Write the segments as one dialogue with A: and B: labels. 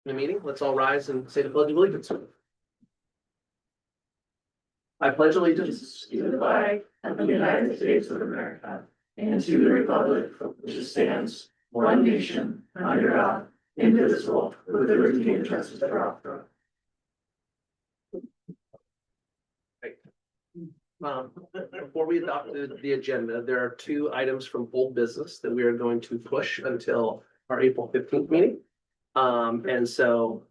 A: The meeting, let's all rise and say the pledge of allegiance. I pledge allegiance
B: To the flag of the United States of America and to the republic for which it stands, one nation, under God, indivisible, with liberty and justice for all.
A: Before we adopt the agenda, there are two items from old business that we are going to push until our April 15th meeting. And so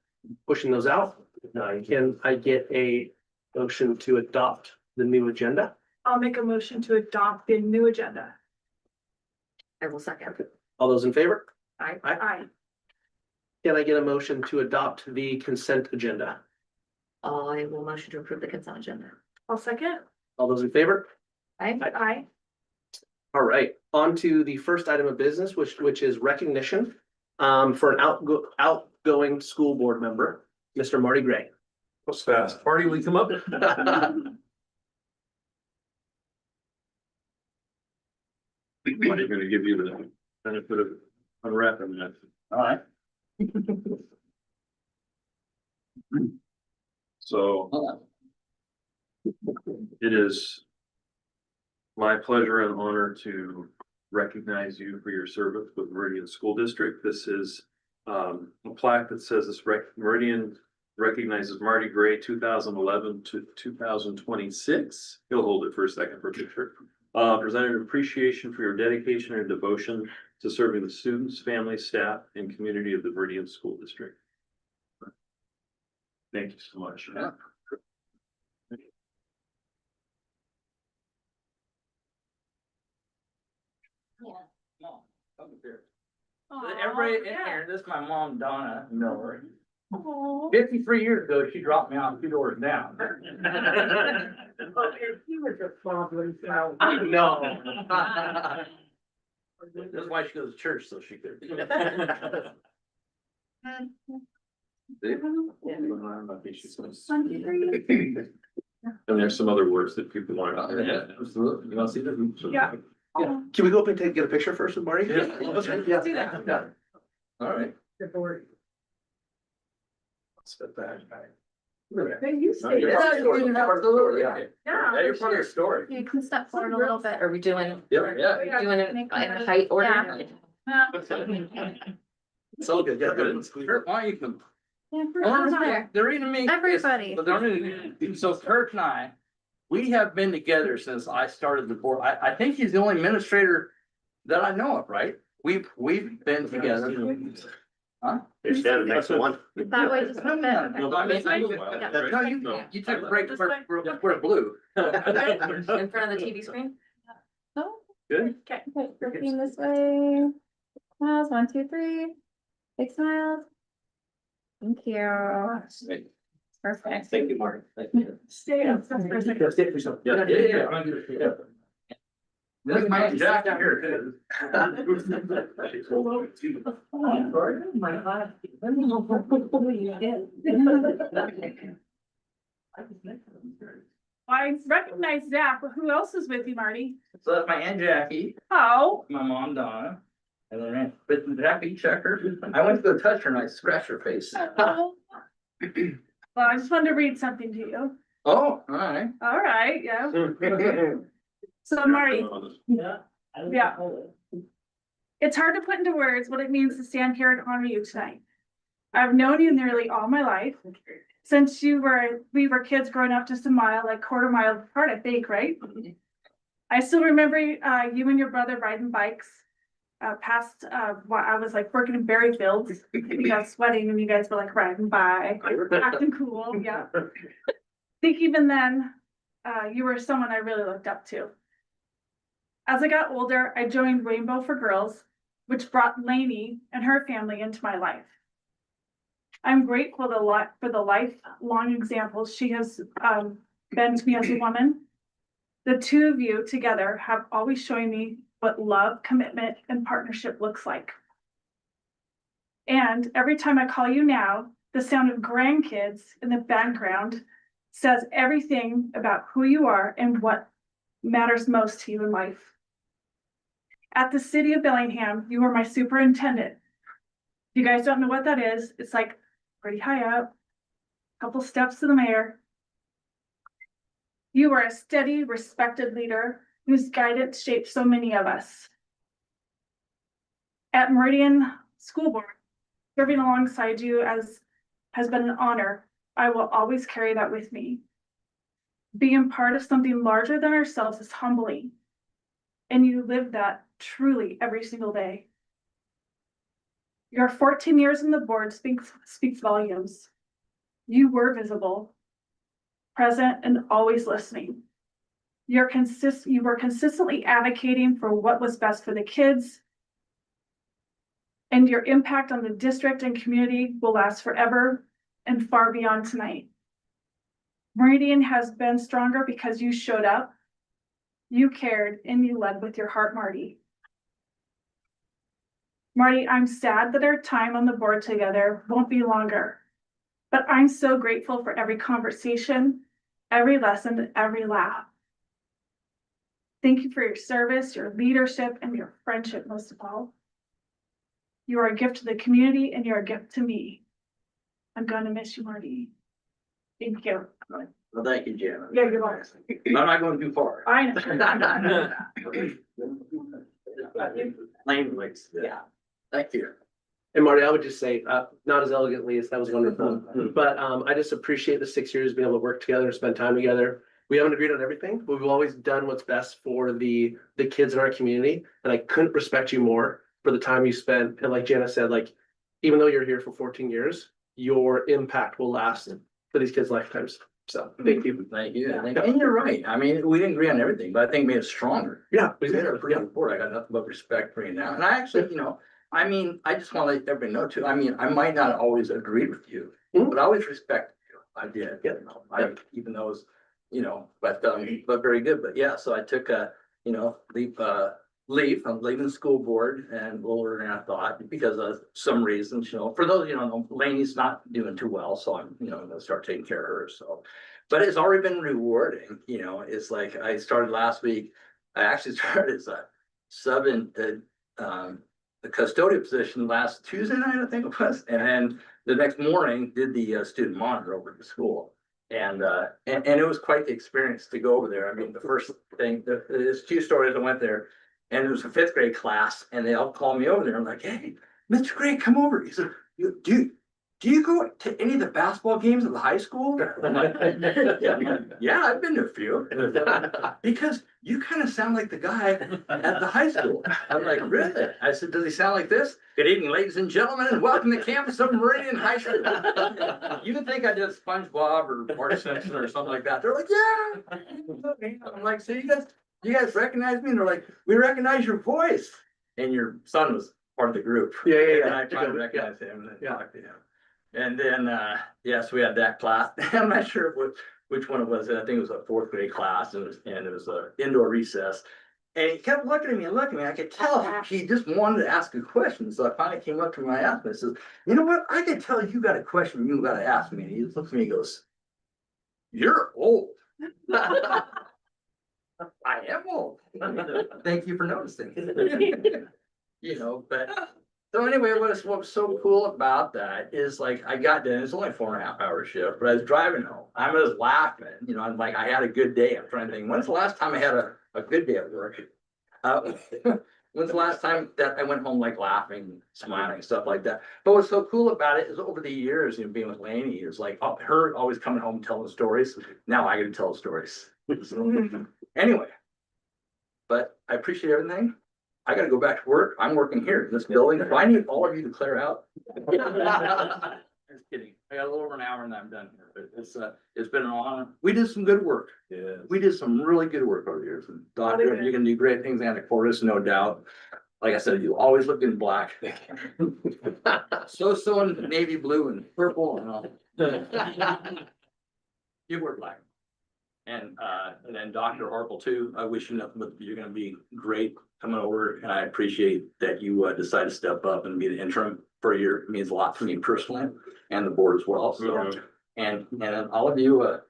A: pushing those out, can I get a motion to adopt the new agenda?
C: I'll make a motion to adopt the new agenda.
B: I will second.
A: All those in favor?
C: Aye.
A: Can I get a motion to adopt the consent agenda?
B: I will motion to approve the consent agenda.
C: I'll second.
A: All those in favor?
C: Aye.
A: All right, on to the first item of business, which is recognition for an outgoing school board member, Mr. Marty Gray.
D: What's fast? Party, we come up? I'm gonna give you the benefit of unwrapping that.
E: All right.
D: So it is my pleasure and honor to recognize you for your service with Meridian School District. This is a plaque that says this Meridian recognizes Marty Gray 2011 to 2026. He'll hold it for a second for a picture. Presented appreciation for your dedication and devotion to serving the students, families, staff, and community of the Meridian School District. Thank you so much.
E: Yeah.
C: Everybody
E: in here, this is my mom, Donna, you know her.
C: Oh,
E: 53 years ago, she dropped me off 2 doors down.
C: he was a problem.
A: No.
E: That's why she goes to church, so she could.
D: And there's some other words that people want.
E: Yeah, absolutely. You want to see them?
C: Yeah.
A: Yeah. Can we go up and get a picture first with Marty?
D: Yeah.
A: Yeah.
C: Do that.
A: Yeah.
E: All right.
A: Step back.
C: Hey, you
E: Yeah,
C: stay.
E: absolutely.
C: Yeah.
E: Yeah, you're part of the story.
F: You can step forward a little bit.
B: Are we doing,
E: Yeah.
B: are we doing it in height order?
A: It's all good, yeah, good.
E: Kurt, why don't you come?
F: Yeah,
E: They're eating me.
F: Everybody.
E: But so Kurt and I, we have been together since I started the board. I think he's the only administrator that I know of, right? We've been together. Huh?
A: Here's the next one.
F: That way, just a bit.
E: No, I mean, no, you took a break, we're blue.
B: In front of the TV screen?
F: Oh,
E: Good.
C: Okay.
F: okay, looking this way. Smiles, 1, 2, 3. Big smiles. Thank you. Perfect.
E: Thank you, Mark. Thank you.
C: Stay up for a second.
A: Yeah, stay for yourself.
E: Yeah. This is my Jack here.
C: I recognize Zach, but who else is with you, Marty?
E: So that's my Aunt Jackie,
C: Oh,
E: my mom Donna, and then but Jackie checker. I went to go touch her and I scratched her face.
C: well, I just wanted to read something to you.
E: Oh, all right.
C: All right, yeah. So Marty, yeah. It's hard to put into words what it means to stand here and honor you tonight. I've known you nearly all my life. Since we were kids growing up just a mile, like quarter mile apart, I think, right? I still remember you and your brother riding bikes past while I was like working in berry fields. You guys sweating and you guys were like riding by, acting cool, yeah. I think even then, you were someone I really looked up to. As I got older, I joined Rainbow for Girls, which brought Lainey and her family into my life. I'm grateful for the lifelong examples she has been to me as a woman. The two of you together have always shown me what love, commitment, and partnership looks like. And every time I call you now, the sound of grandkids in the background says everything about who you are and what matters most to you in life. At the city of Bellingham, you were my superintendent. If you guys don't know what that is, it's like pretty high up, couple steps to the mayor. You are a steady, respected leader whose guidance shaped so many of us. At Meridian School Board, serving alongside you has been an honor. I will always carry that with me. Being part of something larger than ourselves is humbling, and you live that truly every single day. Your 14 years in the board speaks volumes. You were visible, present, and always listening. You were consistently advocating for what was best for the kids, and your impact on the district and community will last forever and far beyond tonight. Meridian has been stronger because you showed up, you cared, and you led with your heart, Marty. Marty, I'm sad that our time on the board together won't be longer, but I'm so grateful for every conversation, every lesson, and every laugh. Thank you for your service, your leadership, and your friendship, most of all. You are a gift to the community and you're a gift to me. I'm gonna miss you, Marty. Thank you.
E: Well, thank you, Jim.
C: Yeah, you're welcome.
E: I'm not going too far.
C: I know.
E: Lane likes, yeah. Thank you.
A: And Marty, I would just say, not as elegantly as that was wonderful, but I just appreciate the 6 years being able to work together and spend time together. We haven't agreed on everything, but we've always done what's best for the kids in our community. And I couldn't respect you more for the time you spent. And like Jana said, like, even though you're here for 14 years, your impact will last for these kids' lifetimes. So thank you.
E: Thank you. And you're right. I mean, we didn't agree on everything, but I think it made us stronger.
A: Yeah.
E: We did a pretty good board. I got nothing but respect for you now. And I actually, I mean, I just want to let everybody know too. I mean, I might not always agree with you,
A: Mhm.
E: but I always respect you. I did, even though it was, but very good. But yeah, so I took a, leave. I'm leaving the school board and older than I thought because of some reasons, for those, Laney's not doing too well. So I'm, gonna start taking care of her. So, but it's already been rewarding, it's like I started last week. I actually started as a sub in the custodial position last Tuesday night, I think it was. And then the next morning did the student monitor over at the school. And it was quite the experience to go over there. I mean, the first thing, there's 2 stories I went there. And it was a 5th grade class, and they all called me over there. I'm like, "Hey, Mr. Gray, come over." He said, "Do you go to any of the basketball games at the high school?" I'm like, yeah, I've been to a few. Because you kind of sound like the guy at the high school. I'm like, "Really?" I said, "Does he sound like this?" "Good evening, ladies and gentlemen, and welcome to campus of Meridian High School." You would think I did SpongeBob or Bart Simpson or something like that. They're like, "Yeah." I'm like, "So you guys recognize me?" And they're like, "We recognize your voice." And your son was part of the group.
A: Yeah.
E: And I tried to recognize him and talk to him. And then, yes, we had that class. I'm not sure which one it was. I think it was a 4th grade class, and it was an indoor recess. And he kept looking at me and looking at me. I could tell he just wanted to ask a question. So I finally came up to him and I asked him. I says, "You know what? I can tell you got a question you got to ask me." And he just looks at me and goes, "You're old." I am old. Thank you for noticing. But so anyway, what's so cool about that is like I got done, it's only 4.5 hour shift, but I was driving home. I was laughing, I'm like, I had a good day. I'm trying to think, when's the last time I had a good day at work? When's the last time that I went home like laughing, smiling, stuff like that? But what's so cool about it is over the years, being with Lainey, is like her always coming home telling stories. Now I get to tell stories. So, anyway, but I appreciate everything. I gotta go back to work. I'm working here in this building. If I need all of you to clear out. Just kidding. I got a little over an hour and I'm done here, but it's been an honor. We did some good work. Yeah. We did some really good work over here. So, Doctor, you can do great things and Cordes, no doubt. Like I said, you always look in black. So in navy blue and purple and all. You wear black. And then Dr. Harple too, I wish you nothing but you're gonna be great coming over, and I appreciate that you decided to step up and be the interim for a year. It means a lot to me personally and the board as well. So, and then all of you, I'm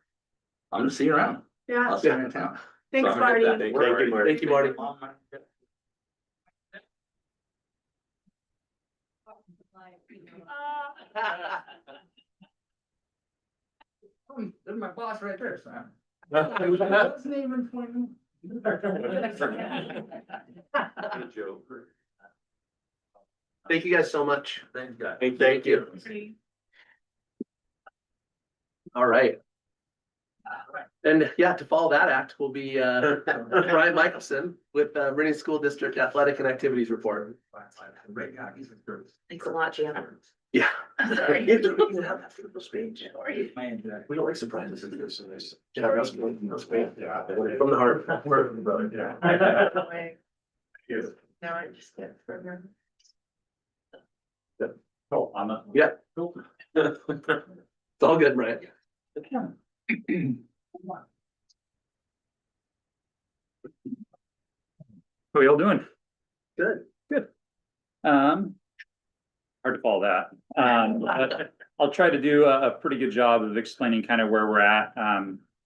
E: gonna see you around.
C: Yeah,
E: I'll see you in town.
C: thanks,
E: So I'm gonna
C: Marty.
E: get that.
A: Thank you, Marty. Thank you, Marty.
E: There's my boss right there, Sam.
B: Wasn't even pointing.
D: Good joke.
A: Thank you guys so much.
E: Thanks, guys.
A: Thank you. All right. And yeah, to follow that act will be Brian Michelson with Meridian School District Athletic and Activities Report.
B: Thanks a lot, Gianna.
A: Yeah.
B: Sorry.
A: You didn't have that beautiful speech.
B: Sorry.
A: We don't like surprises in this. Yeah, that's good. That's great. Yeah, from the heart.
B: No, I just get further.
E: Oh, I'm a.
A: Yeah. It's all good, Brian.
G: How are y'all doing?
A: Good.
G: Hard to follow that. But I'll try to do a pretty good job of explaining kind of where we're at,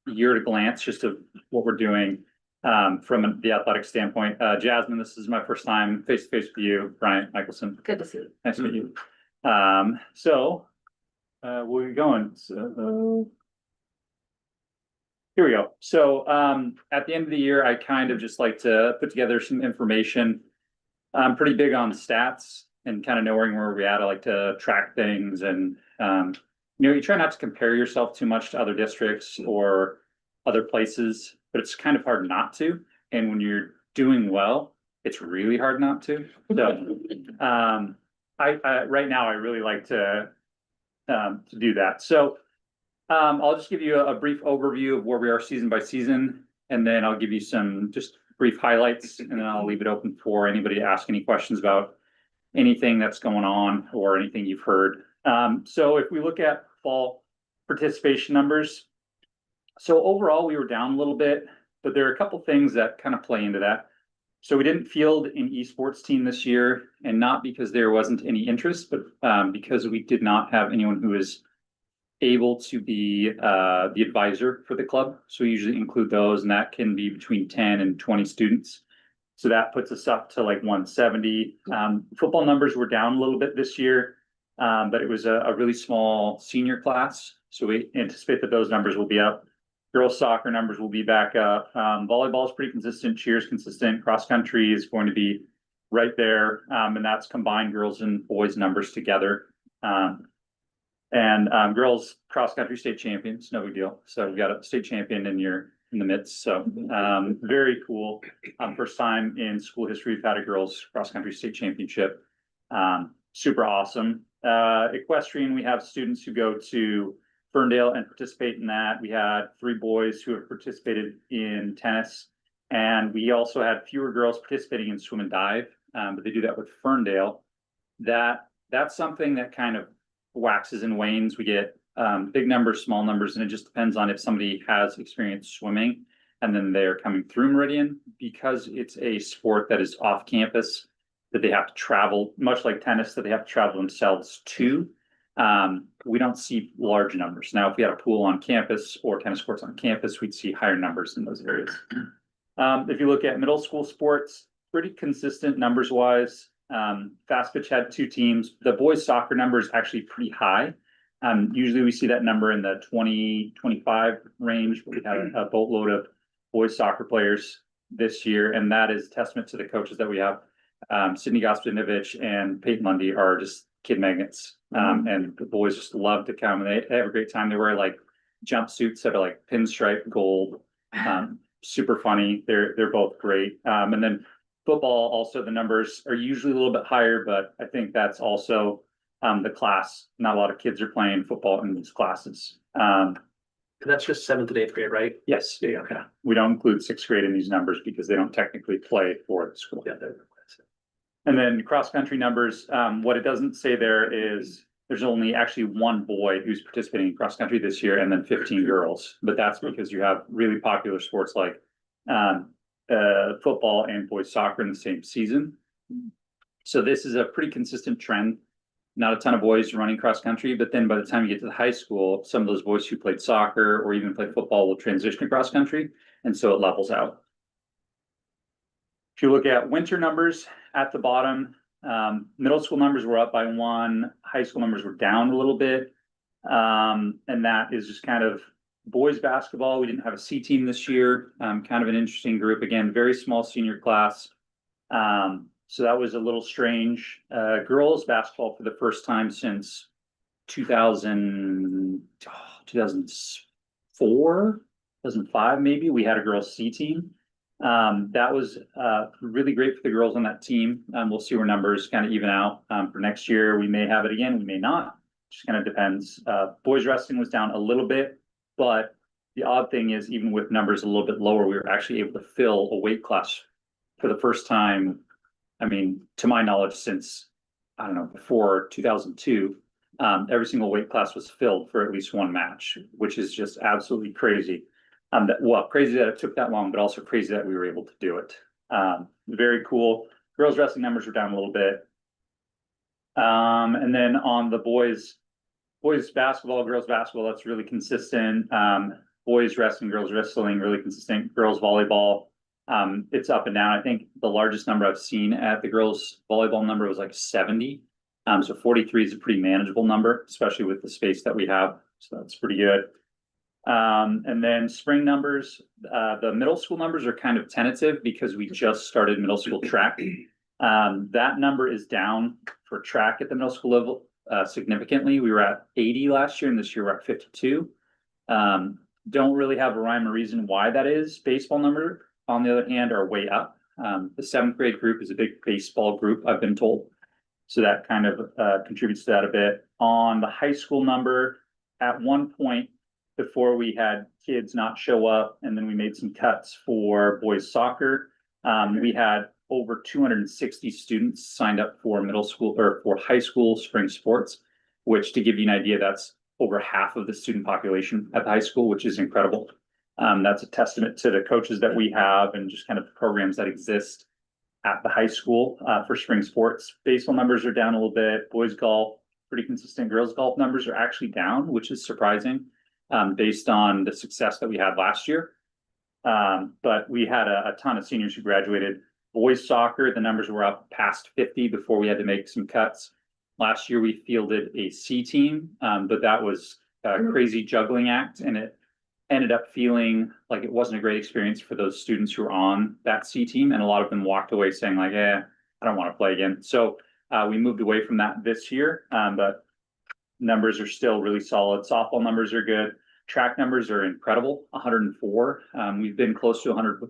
G: year at a glance, just of what we're doing, from the athletic standpoint. Jasmine, this is my first time face to face with you. Brian Michelson,
B: Good to see you.
G: nice to meet you. Where are we going? So here we go. So, at the end of the year, I kind of just like to put together some information. I'm pretty big on stats and kind of knowing where we're at. I like to track things and, you try not to compare yourself too much to other districts or other places, but it's kind of hard not to. And when you're doing well, it's really hard not to. So, I right now, I really like to do that. So, I'll just give you a brief overview of where we are season by season, and then I'll give you some just brief highlights, and then I'll leave it open for anybody to ask any questions about anything that's going on or anything you've heard. So if we look at fall participation numbers, so overall we were down a little bit, but there are a couple things that kind of play into that. So we didn't field an esports team this year, and not because there wasn't any interest, but because we did not have anyone who is able to be the advisor for the club. So we usually include those, and that can be between 10 and 20 students. So that puts us up to like 170. Football numbers were down a little bit this year, but it was a really small senior class. So we anticipate that those numbers will be up. Girls soccer numbers will be back up. Volleyball is pretty consistent. Cheers consistent. Cross country is going to be right there. And that's combined girls and boys numbers together. Girls cross country state champions, no big deal. So we got a state champion in the midst. So very cool. First time in school history we've had a girls cross country state championship. Super awesome. Equestrian, we have students who go to Ferndale and participate in that. We had 3 boys who have participated in tennis, and we also had fewer girls participating in swim and dive, but they do that with Ferndale. That's something that kind of waxes and wanes. We get big numbers, small numbers, and it just depends on if somebody has experience swimming and then they're coming through Meridian. Because it's a sport that is off campus, that they have to travel, much like tennis, that they have to travel themselves to. We don't see large numbers. Now, if we had a pool on campus or tennis courts on campus, we'd see higher numbers in those areas. If you look at middle school sports, pretty consistent numbers wise. Fast pitch had 2 teams. The boys soccer number is actually pretty high. Usually we see that number in the 20-25 range, but we had a boatload of boys soccer players this year, and that is testament to the coaches that we have. Sydney Gospinovich and Peyton Lundy are just kid magnets. And the boys just love to come, and they have a great time. They wear like jumpsuits that are like pinstripe gold. Super funny. They're both great. And then football, also the numbers are usually a little bit higher, but I think that's also the class. Not a lot of kids are playing football in these classes.
A: That's just 7th and 8th grade, right?
G: Yes.
A: Yeah, okay.
G: We don't include 6th grade in these numbers because they don't technically play for the school.
A: Yeah,
G: And then cross country numbers, what it doesn't say there is there's only actually 1 boy who's participating in cross country this year, and then 15 girls. But that's because you have really popular sports like football and boys soccer in the same season. So this is a pretty consistent trend. Not a ton of boys running cross country, but then by the time you get to the high school, some of those boys who played soccer or even played football will transition to cross country, and so it levels out. If you look at winter numbers at the bottom, middle school numbers were up by 1, high school numbers were down a little bit. And that is just kind of boys basketball. We didn't have a C team this year. Kind of an interesting group. Again, very small senior class. So that was a little strange. Girls basketball for the first time since 2004, 2005, maybe. We had a girls C team. That was really great for the girls on that team. We'll see where numbers kind of even out. For next year, we may have it again, we may not. Just kind of depends. Boys wrestling was down a little bit, but the odd thing is, even with numbers a little bit lower, we were actually able to fill a weight class for the first time. I mean, to my knowledge, since, I don't know, before 2002, every single weight class was filled for at least one match, which is just absolutely crazy. Crazy that it took that long, but also crazy that we were able to do it. Very cool. Girls wrestling numbers were down a little bit. And then on the boys basketball, girls basketball, that's really consistent. Boys wrestling, girls wrestling, really consistent. Girls volleyball, it's up and down. I think the largest number I've seen at the girls volleyball number was like 70. So 43 is a pretty manageable number, especially with the space that we have. So that's pretty good. And then spring numbers, the middle school numbers are kind of tentative because we just started middle school track. That number is down for track at the middle school level significantly. We were at 80 last year, and this year we're at 52. Don't really have a rhyme or reason why that is. Baseball number, on the other hand, are way up. The 7th grade group is a big baseball group, I've been told. So that kind of contributes to that a bit. On the high school number, at one point before we had kids not show up, and then we made some cuts for boys soccer, we had over 260 students signed up for middle school or for high school spring sports, which, to give you an idea, that's over half of the student population at the high school, which is incredible. That's a testament to the coaches that we have and just kind of the programs that exist at the high school for spring sports. Baseball numbers are down a little bit. Boys golf, pretty consistent. Girls golf numbers are actually down, which is surprising based on the success that we had last year. But we had a ton of seniors who graduated. Boys soccer, the numbers were up past 50 before we had to make some cuts. Last year, we fielded a C team, but that was a crazy juggling act, and it ended up feeling like it wasn't a great experience for those students who were on that C team. And a lot of them walked away saying like, I don't want to play again. So we moved away from that this year, but numbers are still really solid. Softball numbers are good. Track numbers are incredible, 104. We've been close to 100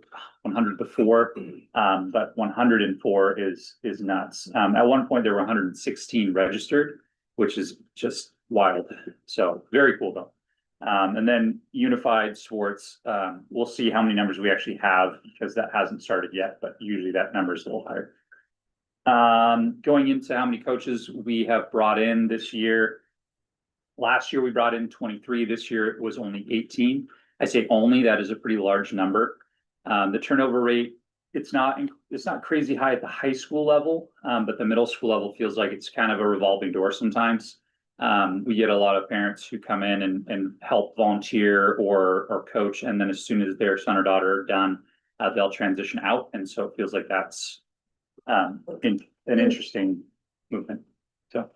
G: before, but 104 is nuts. At one point, there were 116 registered, which is just wild. So very cool though. And then unified sports, we'll see how many numbers we actually have because that hasn't started yet, but usually that number is a little higher. Going into how many coaches we have brought in this year. Last year we brought in 23. This year it was only 18. I say only, that is a pretty large number. The turnover rate, it's not crazy high at the high school level, but the middle school level feels like it's kind of a revolving door sometimes. We get a lot of parents who come in and help volunteer or coach, and then as soon as their son or daughter are done, they'll transition out. And so it feels like that's an interesting movement. So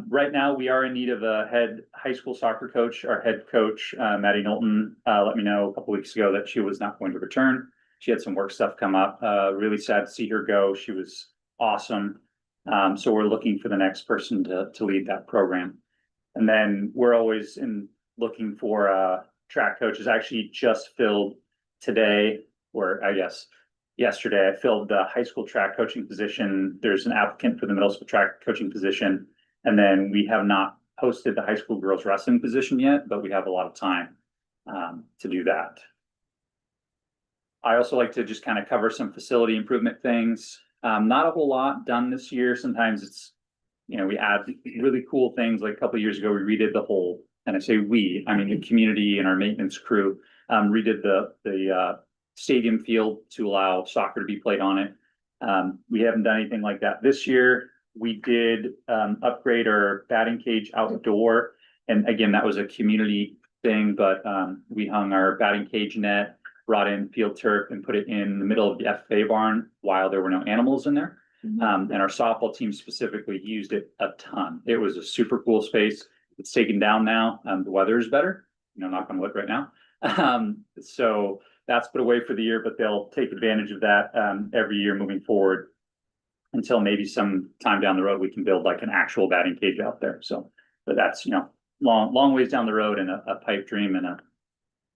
G: right now we are in need of a head high school soccer coach. Our head coach, Maddie Knowlton, let me know a couple weeks ago that she was not going to return. She had some work stuff come up. Really sad to see her go. She was awesome. So we're looking for the next person to lead that program. And then we're always looking for track coaches. I actually just filled today, or I guess yesterday, I filled the high school track coaching position. There's an applicant for the middle school track coaching position. And then we have not posted the high school girls wrestling position yet, but we have a lot of time to do that. I also like to just kind of cover some facility improvement things. Not a whole lot done this year. Sometimes it's, we add really cool things. Like a couple of years ago, we redid the whole, and I say we, I mean the community and our maintenance crew redid the stadium field to allow soccer to be played on it. We haven't done anything like that this year. We did upgrade our batting cage outdoor. And again, that was a community thing, but we hung our batting cage net, brought in field turf and put it in the middle of the FFA barn while there were no animals in there. And our softball team specifically used it a ton. It was a super cool space. It's taken down now. The weather is better, knock on wood right now. So that's put away for the year, but they'll take advantage of that every year moving forward until maybe some time down the road we can build like an actual batting cage out there. So, but that's long ways down the road, and a pipe dream, and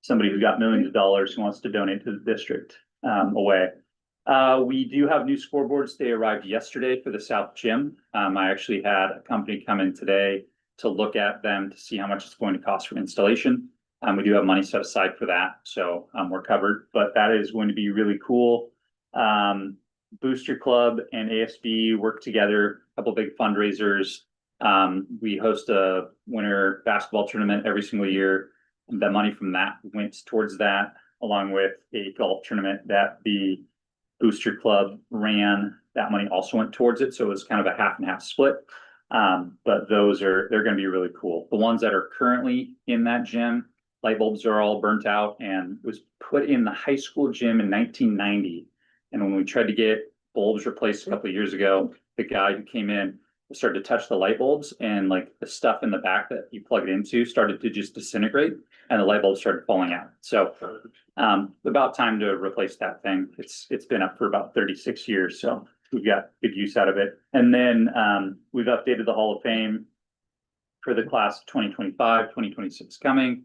G: somebody who got millions of dollars who wants to donate to the district away. We do have new scoreboards. They arrived yesterday for the South Gym. I actually had a company come in today to look at them to see how much it's going to cost for installation. We do have money set aside for that, so we're covered, but that is going to be really cool. Booster Club and ASB work together, a couple big fundraisers. We host a winter basketball tournament every single year. The money from that went towards that, along with a golf tournament that the Booster Club ran. That money also went towards it, so it was kind of a half and half split. But they're going to be really cool. The ones that are currently in that gym, light bulbs are all burnt out, and was put in the high school gym in 1990. And when we tried to get bulbs replaced a couple of years ago, the guy who came in started to touch the light bulbs, and like the stuff in the back that you plug it into started to just disintegrate, and the light bulbs started falling out. So about time to replace that thing. It's been up for about 36 years, so we've got good use out of it. And then we've updated the Hall of Fame for the class of 2025, 2026 coming.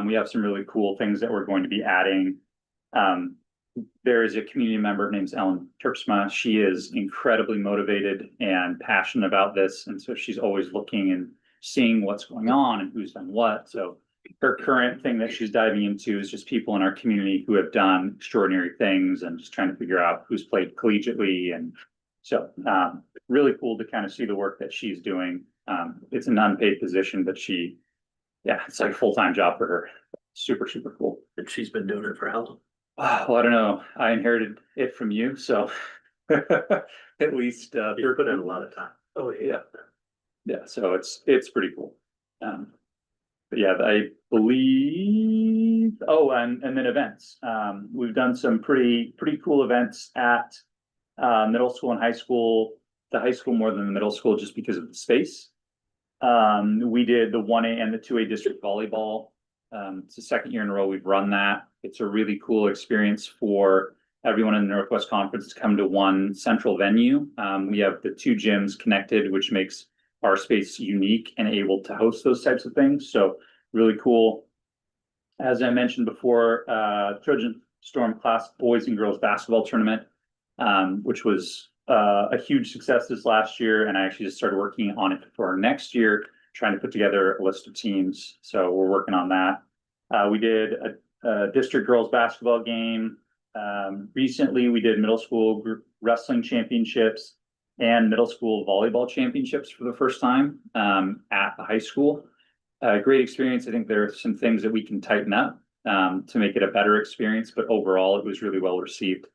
G: We have some really cool things that we're going to be adding. There is a community member, her name's Ellen Terpsma. She is incredibly motivated and passionate about this. And so she's always looking and seeing what's going on and who's done what. So her current thing that she's diving into is just people in our community who have done extraordinary things, and just trying to figure out who's played collegiately. And so really cool to kind of see the work that she's doing. It's an unpaid position, but it's like a full-time job for her. Super, super cool.
A: And she's been doing it for how long?
G: Well, I don't know. I inherited it from you, so at least
A: You put in a lot of time. Oh, yeah.
G: yeah. So it's pretty cool. But yeah, I believe. Oh, and then events. We've done some pretty cool events at middle school and high school. The high school more than the middle school, just because of the space. We did the 1A and the 2A district volleyball. It's the second year in a row we've run that. It's a really cool experience for everyone in the Northwest Conference to come to one central venue. We have the two gyms connected, which makes our space unique and able to host those types of things. So really cool. As I mentioned before, Trojan Storm Class boys and girls basketball tournament, which was a huge success this last year. And I actually just started working on it for our next year, trying to put together a list of teams. So we're working on that. We did a district girls basketball game. Recently, we did middle school group wrestling championships and middle school volleyball championships for the first time at the high school. Great experience. I think there are some things that we can tighten up to make it a better experience, but overall, it was really well received.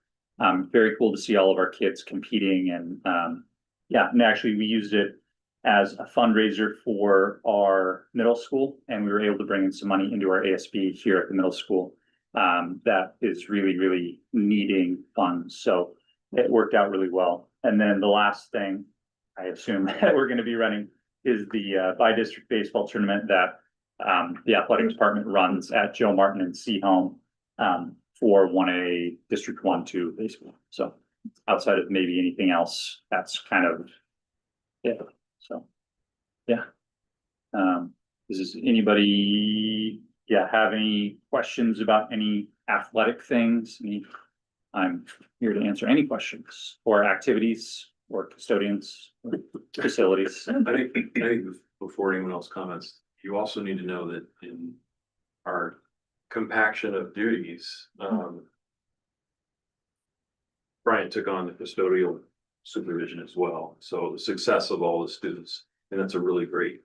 G: Very cool to see all of our kids competing, and actually we used it as a fundraiser for our middle school, and we were able to bring in some money into our ASB here at the middle school that is really, really needing funds. So it worked out really well. And then the last thing I assume that we're going to be running is the by-district baseball tournament that the athletic department runs at Joe Martin and Seahome for 1A District 1-2 baseball. So outside of maybe anything else, that's kind of it. So, yeah. Does anybody, have any questions about any athletic things? I'm here to answer any questions or activities or custodians, or facilities.
D: I think before anyone else comments, you also need to know that in our compaction of duties, Brian took on the custodial supervision as well. So the success of all the students, and that's a really great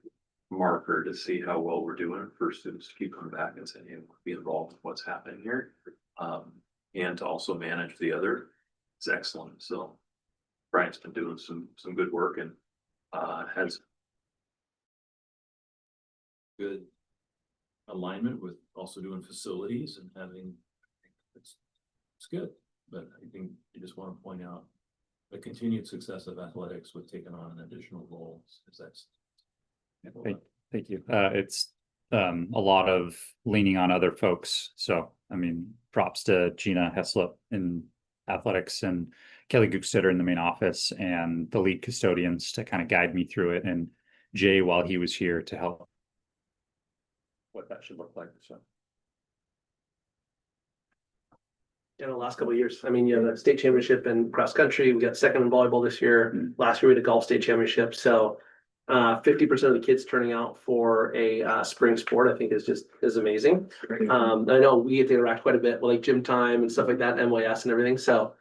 D: marker to see how well we're doing for students to keep coming back and saying, hey, be involved in what's happening here. And to also manage the other, it's excellent. So Brian's been doing some good work, and has
B: Good alignment with also doing facilities and having, it's good. But I think I just want to point out the continued success of athletics with taking on an additional role. Is that's
G: Thank you. It's a lot of leaning on other folks. So, I mean, props to Gina Heslop in athletics and Kelly Gookstetter in the main office and the lead custodians to kind of guide me through it, and Jay while he was here to help what that should look like. So.
A: In the last couple of years, I mean, you have the state championship in cross country, we got second in volleyball this year. Last year we had a golf state championship, so 50% of the kids turning out for a spring sport, I think is amazing. I know we get to interact quite a bit with like gym time and stuff like that, NYS and everything, so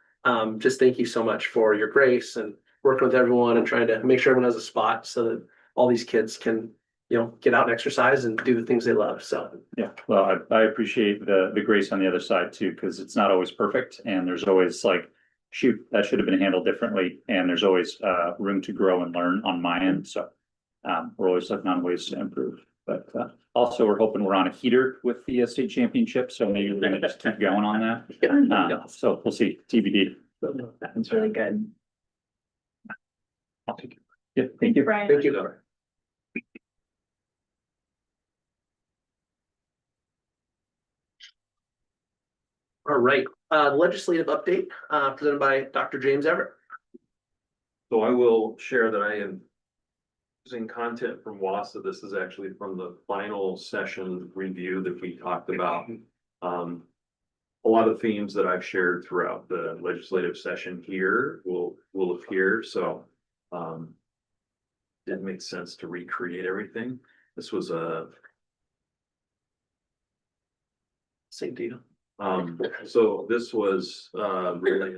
A: just thank you so much for your grace and working with everyone and trying to make sure everyone has a spot so that all these kids can, you know, get out and exercise and do the things they love, so.
G: Yeah, well, I appreciate the grace on the other side too, because it's not always perfect and there's always like, shoot, that should have been handled differently. And there's always room to grow and learn on my end. So we're always looking on ways to improve. But also we're hoping we're on a heater with the state championship. So maybe we're gonna just keep going on that. So we'll see, TBD.
F: It's really good.
G: I'll take it. Yeah, thank you.
F: Brian.
A: Thank you. All right, legislative update presented by Dr. James Everett.
D: So I will share that I am using content from WASA. This is actually from the final session review that we talked about. A lot of themes that I've shared throughout the legislative session here will appear. So it makes sense to recreate everything. This was a
A: Same deal.
D: So this was really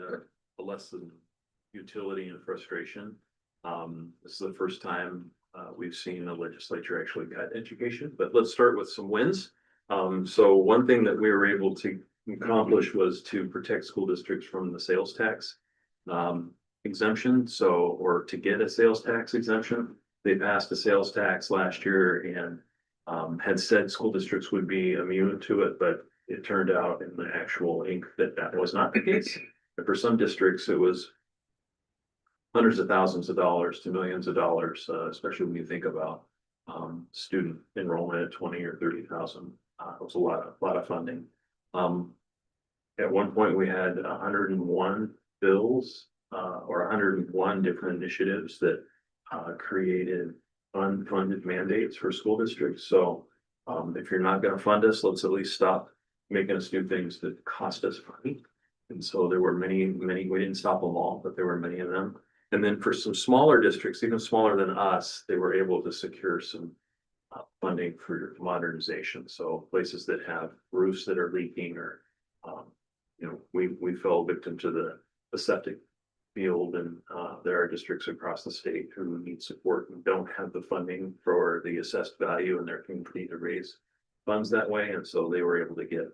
D: a lesson utility and frustration. This is the first time we've seen the legislature actually cut education, but let's start with some wins. So one thing that we were able to accomplish was to protect school districts from the sales tax exemption. So, or to get a sales tax exemption, they passed a sales tax last year and had said school districts would be immune to it, but it turned out in the actual ink that that was not the case. And for some districts, it was hundreds of thousands of dollars to millions of dollars, especially when you think about student enrollment at 20 or 30,000. It was a lot of funding. At one point, we had 101 bills or 101 different initiatives that created unfunded mandates for school districts. So if you're not going to fund us, let's at least stop making us do things that cost us money. And so there were many, we didn't stop them all, but there were many of them. And then for some smaller districts, even smaller than us, they were able to secure some funding for modernization. So places that have roofs that are leaking or, you know, we fell victim to the septic field, and there are districts across the state who need support and don't have the funding for the assessed value, and they're continuing to raise funds that way. And so they were able to get,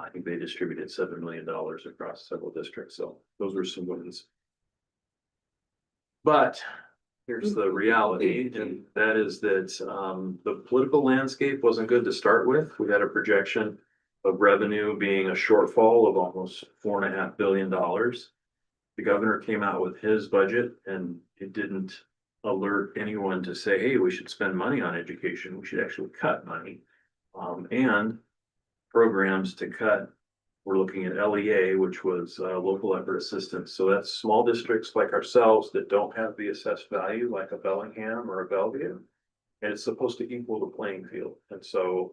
D: I think they distributed $7 million across several districts. So those were some wins. But here's the reality, and that is that the political landscape wasn't good to start with. We had a projection of revenue being a shortfall of almost $4.5 billion. The governor came out with his budget, and it didn't alert anyone to say, hey, we should spend money on education. We should actually cut money. And programs to cut, we're looking at LEA, which was local effort assistance. So that's small districts like ourselves that don't have the assessed value, like a Bellingham or a Bellevue. And it's supposed to equal the playing field. And so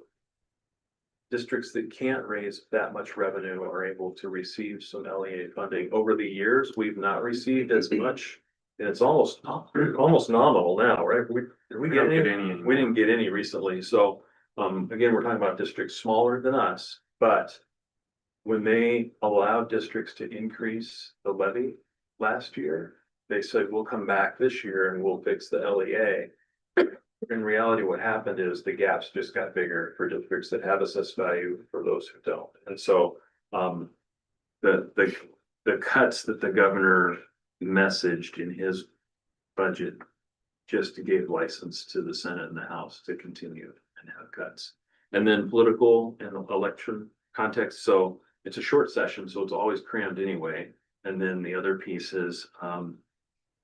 D: districts that can't raise that much revenue are able to receive some LEA funding. Over the years, we've not received as much, and it's almost nominal now, right? Did we get any? We didn't get any recently. So again, we're talking about districts smaller than us, but when they allowed districts to increase the levy last year, they said, we'll come back this year and we'll fix the LEA. In reality, what happened is the gaps just got bigger for districts that have assessed value for those who don't. And so the cuts that the governor messaged in his budget just gave license to the Senate and the House to continue and have cuts. And then political and election context. So it's a short session, so it's always crammed anyway. And then the other piece is, you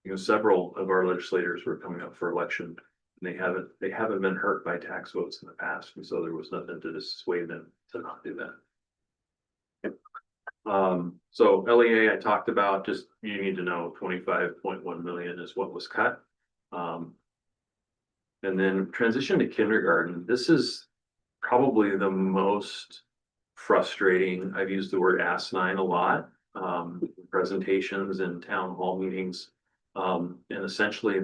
D: know, several of our legislators were coming up for election They haven't been hurt by tax votes in the past, and so there was nothing to dissuade them to not do that. So LEA I talked about, just you need to know 25.1 million is what was cut. And then transition to kindergarten. This is probably the most frustrating. I've used the word asinine a lot, presentations and town hall meetings. And essentially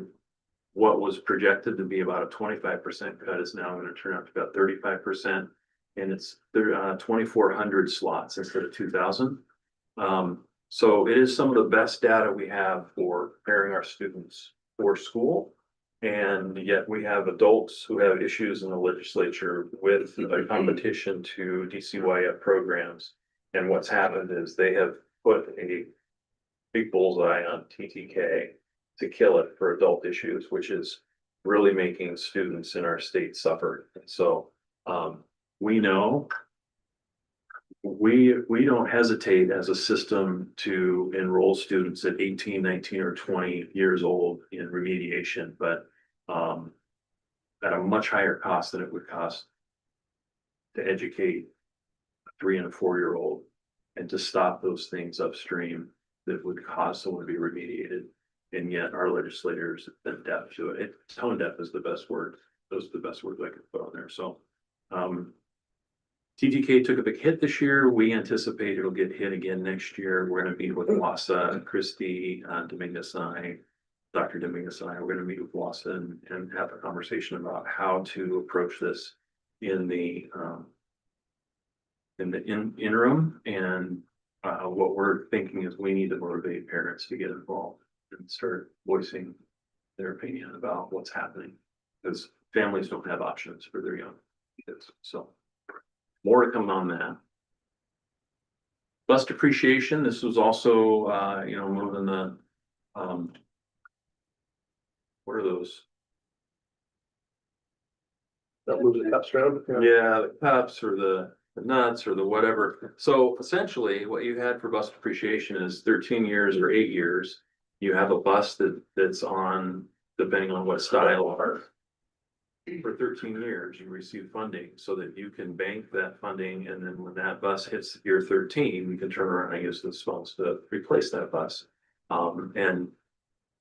D: what was projected to be about a 25% cut is now going to turn out to about 35%. And it's 2,400 slots instead of 2,000. So it is some of the best data we have for preparing our students for school. And yet we have adults who have issues in the legislature with a competition to DCYF programs. And what's happened is they have put a big bullseye on TTK to kill it for adult issues, which is really making students in our state suffer. So we know we don't hesitate as a system to enroll students at 18, 19, or 20 years old in remediation, but at a much higher cost than it would cost to educate a 3 and a 4-year-old and to stop those things upstream that would cause someone to be remediated. And yet our legislators have been deaf to it. Tone deaf is the best word. Those are the best words I could put on there. So TTK took a big hit this year. We anticipate it'll get hit again next year. We're going to meet with WASA, Christy, Dominguez, Dr. Dominguez and I. We're going to meet with WASA and have a conversation about how to approach this in the interim. And what we're thinking is we need to motivate parents to get involved and start voicing their opinion about what's happening, because families don't have options for their young kids. So more to come on that. Bus depreciation. This was also, moving the, what are those?
A: That moves the cups around.
D: Yeah, the cups or the nuts or the whatever. So essentially what you had for bus depreciation is 13 years or 8 years. You have a bus that's on, depending on what style are. For 13 years, you receive funding so that you can bank that funding. And then when that bus hits year 13, we can turn around and use those funds to replace that bus. And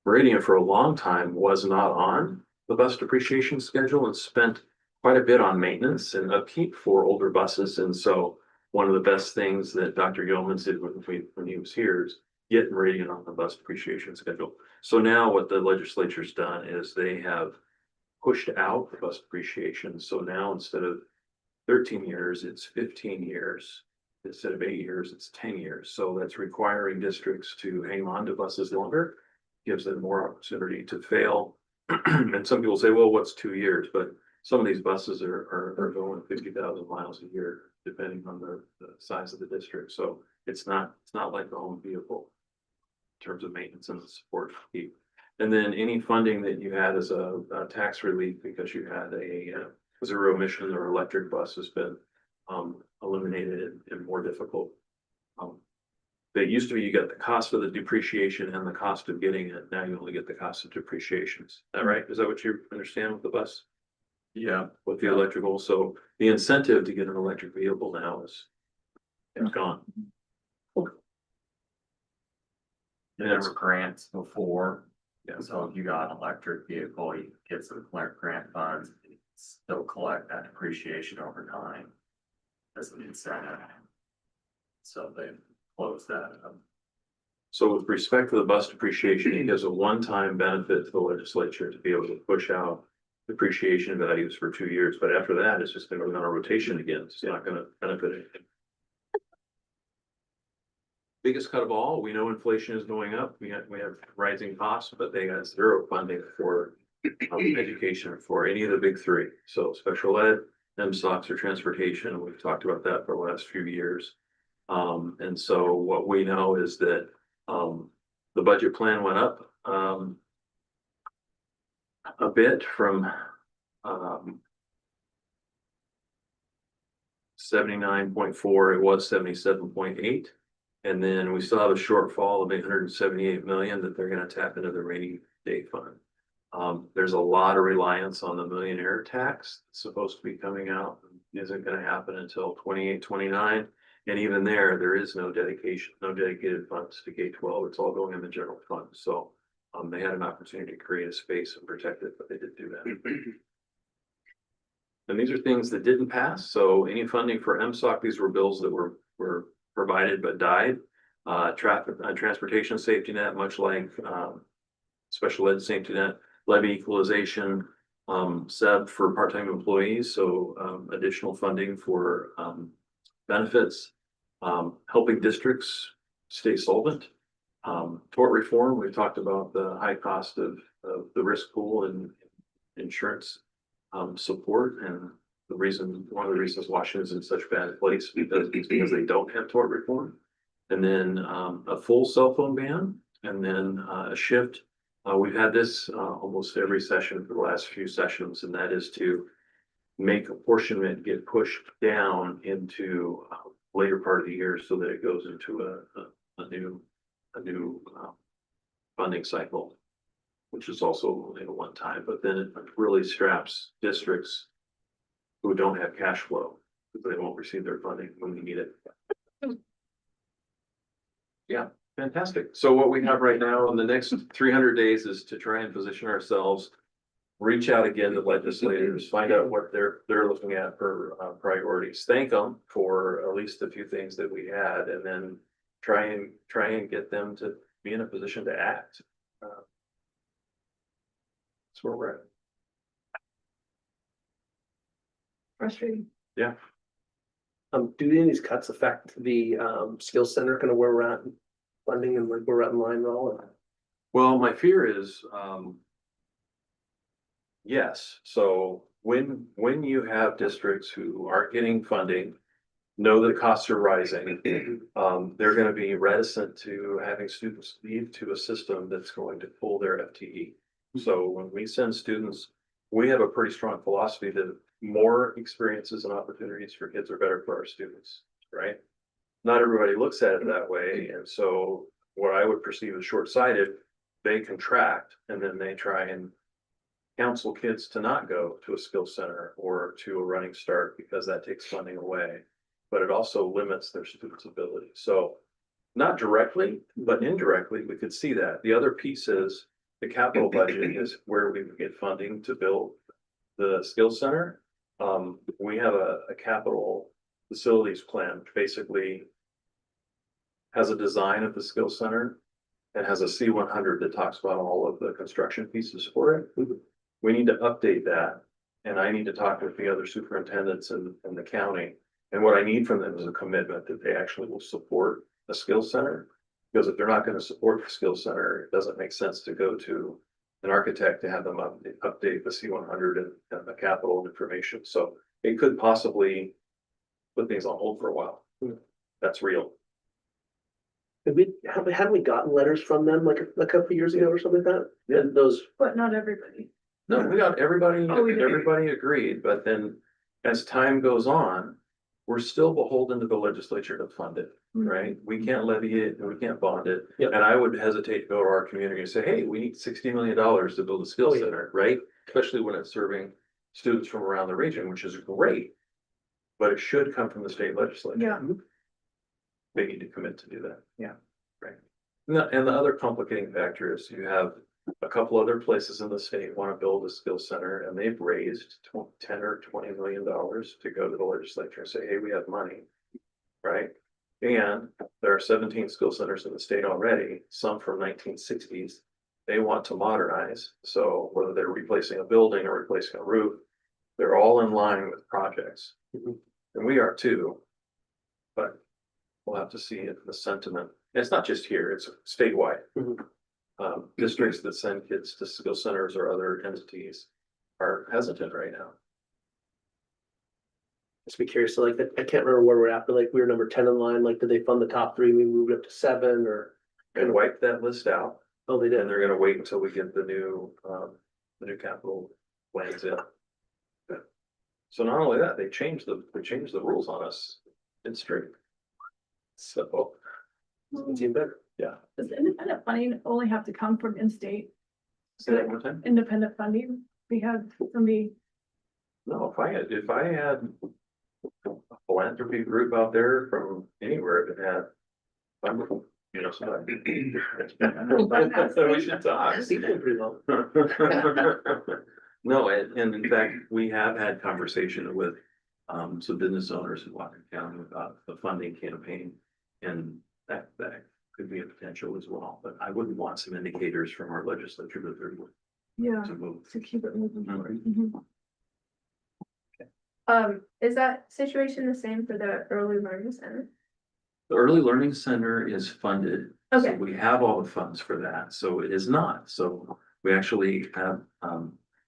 D: Meridian for a long time was not on the bus depreciation schedule and spent quite a bit on maintenance and upkeep for older buses. And so one of the best things that Dr. Yeomans did when he was here is get Meridian on the bus depreciation schedule. So now what the legislature's done is they have pushed out the bus depreciation. So now instead of 13 years, it's 15 years. Instead of 8 years, it's 10 years. So that's requiring districts to hang on to buses longer, gives them more opportunity to fail. And some people say, well, what's 2 years? But some of these buses are going 50,000 miles a year, depending on the size of the district. So it's not like a home vehicle in terms of maintenance and support. And then any funding that you had as a tax relief because you had a zero emission or electric bus has been eliminated and more difficult. They used to be you get the cost of the depreciation and the cost of getting it. Now you only get the cost of depreciation. Is that right? Is that what you understand with the bus?
E: Yeah.
D: With the electrical. So the incentive to get an electric vehicle now is gone.
H: There were grants before.
D: Yeah.
H: So if you got an electric vehicle, you get some grant funds, and still collect that depreciation over time as an incentive. So they closed that up.
D: So with respect to the bus depreciation, it gives a one-time benefit to the legislature to be able to push out depreciation values for 2 years. But after that, it's just going to go on a rotation again. It's not going to benefit anything. Biggest cut of all, we know inflation is going up. We have rising costs, but they got zero funding for education for any of the big three. So special ed, MSOCs, or transportation. We've talked about that for the last few years. And so what we know is that the budget plan went up a bit from 79.4, it was 77.8. And then we still have a shortfall of 878 million that they're going to tap into the rainy day fund. There's there's a lot of reliance on the millionaire tax that's supposed to be coming out. Isn't gonna happen until 28, 29. And even there is no dedication, no dedicated funds to K-12. It's all going in the general fund. So they had an opportunity to create a space and protect it, but they didn't do that. And these are things that didn't pass. So any funding for MSOC, these were bills that were provided but died. Transportation safety net, much like special ed safety net, levy equalization, SEB for part-time employees. So additional funding for benefits, helping districts stay solvent. Tort reform, we talked about the high cost of the risk pool and insurance support, and one of the reasons Washington's in such a bad place because they don't have tort reform. And then a full cell phone ban, and then a shift. We've had this almost every session for the last few sessions, and that is to make apportionment get pushed down into later part of the year so that it goes into a new funding cycle, which is also only a one time, but then it really straps districts who don't have cash flow because they won't receive their funding when they need it. Yeah, fantastic. So what we have right now in the next 300 days is to try and position ourselves, reach out again to legislators, find out what they're looking at for priorities, thank them for at least a few things that we had, and then try and get them to be in a position to act. That's where we're at.
B: Frustrating.
A: Do any of these cuts affect the skills center, kind of where we're at in funding and where we're at in line and all of that?
D: Well, my fear is, yes. So when you have districts who aren't getting funding, know that costs are rising, they're going to be reticent to having students leave to a system that's going to pull their FTE. So when we send students, we have a pretty strong philosophy that more experiences and opportunities for kids are better for our students, right? Not everybody looks at it that way. And so what I would perceive as short-sighted, they contract and then they try and counsel kids to not go to a skills center or to a running start because that takes funding away, but it also limits their students' ability. So not directly, but indirectly, we could see that. The other piece is the capital budget is where we would get funding to build the skills center. We have a capital facilities plan, which basically has a design of the skills center and has a C100 that talks about all of the construction pieces for it. We need to update that, and I need to talk with the other superintendents in the county. And what I need from them is a commitment that they actually will support a skills center. Because if they're not going to support the skills center, it doesn't make sense to go to an architect to have them update the C100 and the capital information. So it could possibly put things on hold for a while. That's real.
A: Hadn't we gotten letters from them like a couple of years ago or something like that? Yeah, those.
B: But not everybody.
D: No, we got everybody,
B: Oh, we did.
D: everybody agreed, but then as time goes on, we're still beholden to the legislature to fund it, right? We can't levy it and we can't bond it.
A: Yep.
D: And I would hesitate to go to our community and say, hey, we need $60 million to build a skills center, right? Especially when it's serving students from around the region, which is great. But it should come from the state legislature.
B: Yeah.
D: They need to commit to do that.
A: Yeah.
D: Right. And the other complicating factor is you have a couple other places in the state want to build a skills center, and they've raised 10 or $20 million to go to the legislature and say, hey, we have money, right? And there are 17 skill centers in the state already, some from 1960s. They want to modernize. So whether they're replacing a building or replacing a roof, they're all in line with projects. And we are too, but we'll have to see if the sentiment, and it's not just here, it's statewide. Districts that send kids to skill centers or other entities are hesitant right now.
A: Just be curious, so like, I can't remember where we're at, but like, we were number 10 in line, like, did they fund the top 3, we moved up to 7, or?
D: And wipe that list out,
A: Oh, they
D: and
A: did.
D: they're gonna wait until we get the new capital plans in. So not only that, they changed the rules on us in straight. So,
A: It's even better.
D: yeah.
B: Does independent funding only have to come from in-state?
D: Say that one more time?
C: Independent funding, we had somebody,
D: No, if I had a philanthropy group out there from anywhere that had. Wonderful, you know, so. We should talk.
A: See, doing pretty well.
D: No, and in fact, we have had conversation with some business owners in Whatcom County about the funding campaign. And that could be a potential as well, but I would want some indicators from our legislature that they're
C: yeah,
D: to move.
C: to keep it moving forward.
F: Is that situation the same for the early learning center?
D: The Early Learning Center is funded. So
F: Okay.
D: we have all the funds for that, so it is not, so we actually have,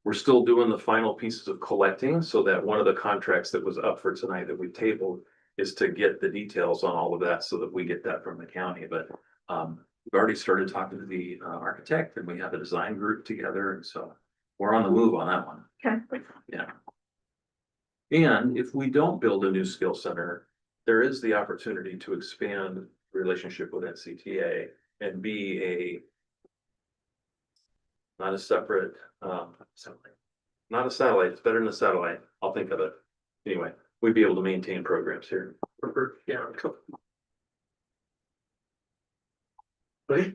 D: we're still doing the final pieces of collecting, so that one of the contracts that was up for tonight that we tabled. Is to get the details on all of that, so that we get that from the county, but, we've already started talking to the, architect, and we have a design group together, and so. We're on the move on that one.
F: Okay.
D: Yeah. And if we don't build a new skill center, there is the opportunity to expand the relationship with NCTA and be a. Not a separate, not a satellite, it's better than a satellite, I'll think of it. Anyway, we'd be able to maintain programs here.
A: Yeah. Okay,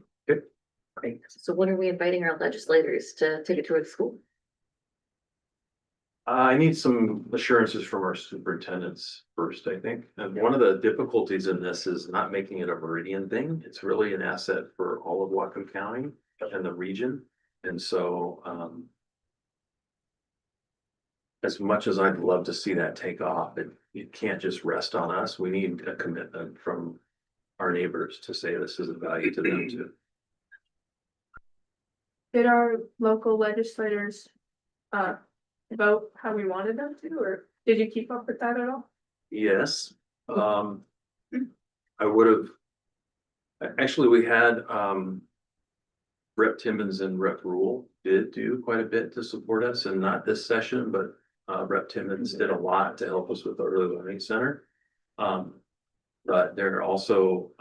B: Great. So when are we inviting our legislators to take it to a school?
D: I need some assurances from our superintendents first, I think. And one of the difficulties in this is not making it a Meridian thing. It's really an asset for all of Whatcom County and the region. And so, as much as I'd love to see that take off, it can't just rest on us. We need a commitment from our neighbors to say this is a value to them too.
F: Did our local legislators, vote how we wanted them to, or did you keep up with that at all?
D: Yes, I would have. Actually, we had, Rep Timmons and Rep Rule did do quite a bit to support us, and not this session, but Rep Timmons did a lot to help us with the Early Learning Center. But there are also,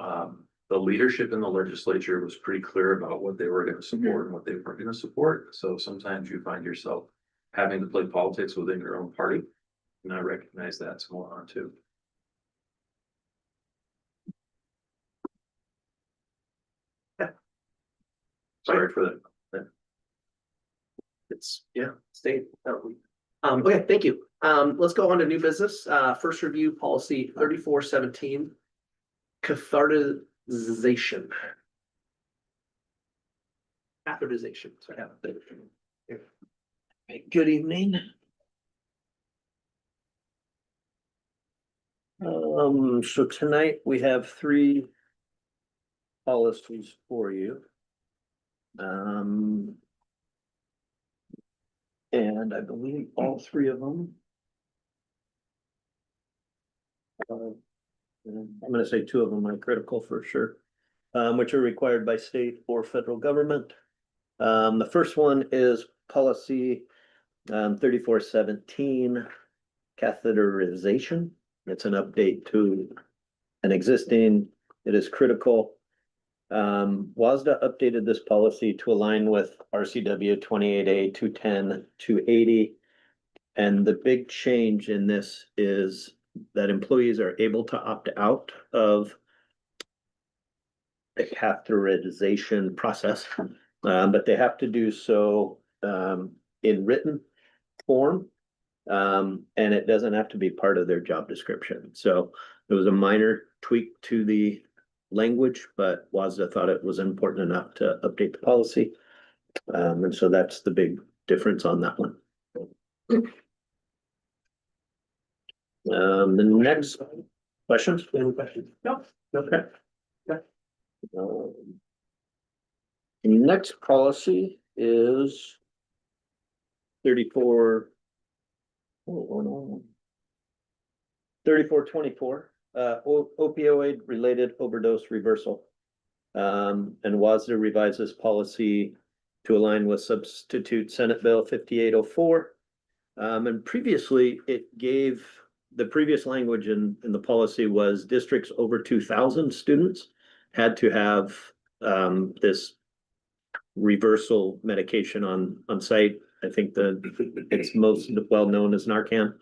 D: the leadership in the legislature was pretty clear about what they were going to support and what they weren't going to support. So sometimes you find yourself having to play politics within your own party. And I recognize that's going on too. Sorry for that.
A: it's, yeah, stay. Okay, thank you. Let's go on to new business. First review policy 3417. Cathartization. Catheterization. Sorry. Good evening. So tonight we have three policies for you. And I believe all three of them. I'm gonna say two of them are critical for sure, which are required by state or federal government. The first one is policy 3417, catheterization. It's an update to an existing, it is critical. WASDA updated this policy to align with RCW 28A 210 280. And the big change in this is that employees are able to opt out of the catheterization process, but they have to do so in written form. And it doesn't have to be part of their job description. So there was a minor tweak to the language, but WASDA thought it was important enough to update the policy. And so that's the big difference on that one. The next questions? Any questions? No. Okay. Okay. The next policy is 3424, opioid related overdose reversal. And WASDA revises policy to align with substitute Senate Bill 5804. And previously it gave, the previous language in the policy was districts over 2,000 students had to have this
I: reversal medication on site. I think it's most well known as Narcan.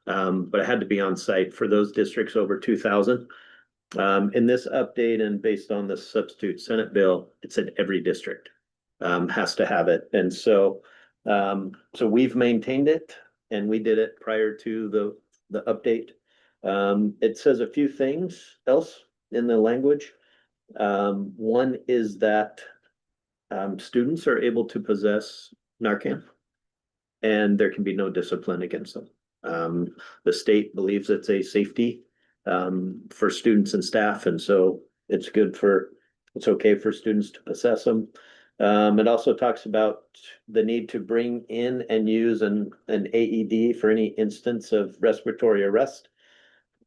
I: But it had to be on site for those districts over 2,000. In this update and based on the substitute Senate bill, it said every district has to have it. And so we've maintained it and we did it prior to the update. It says a few things else in the language. One is that students are able to possess Narcan and there can be no discipline against them. The state believes it's a safety for students and staff, and so it's okay for students to possess them. It also talks about the need to bring in and use an AED for any instance of respiratory arrest,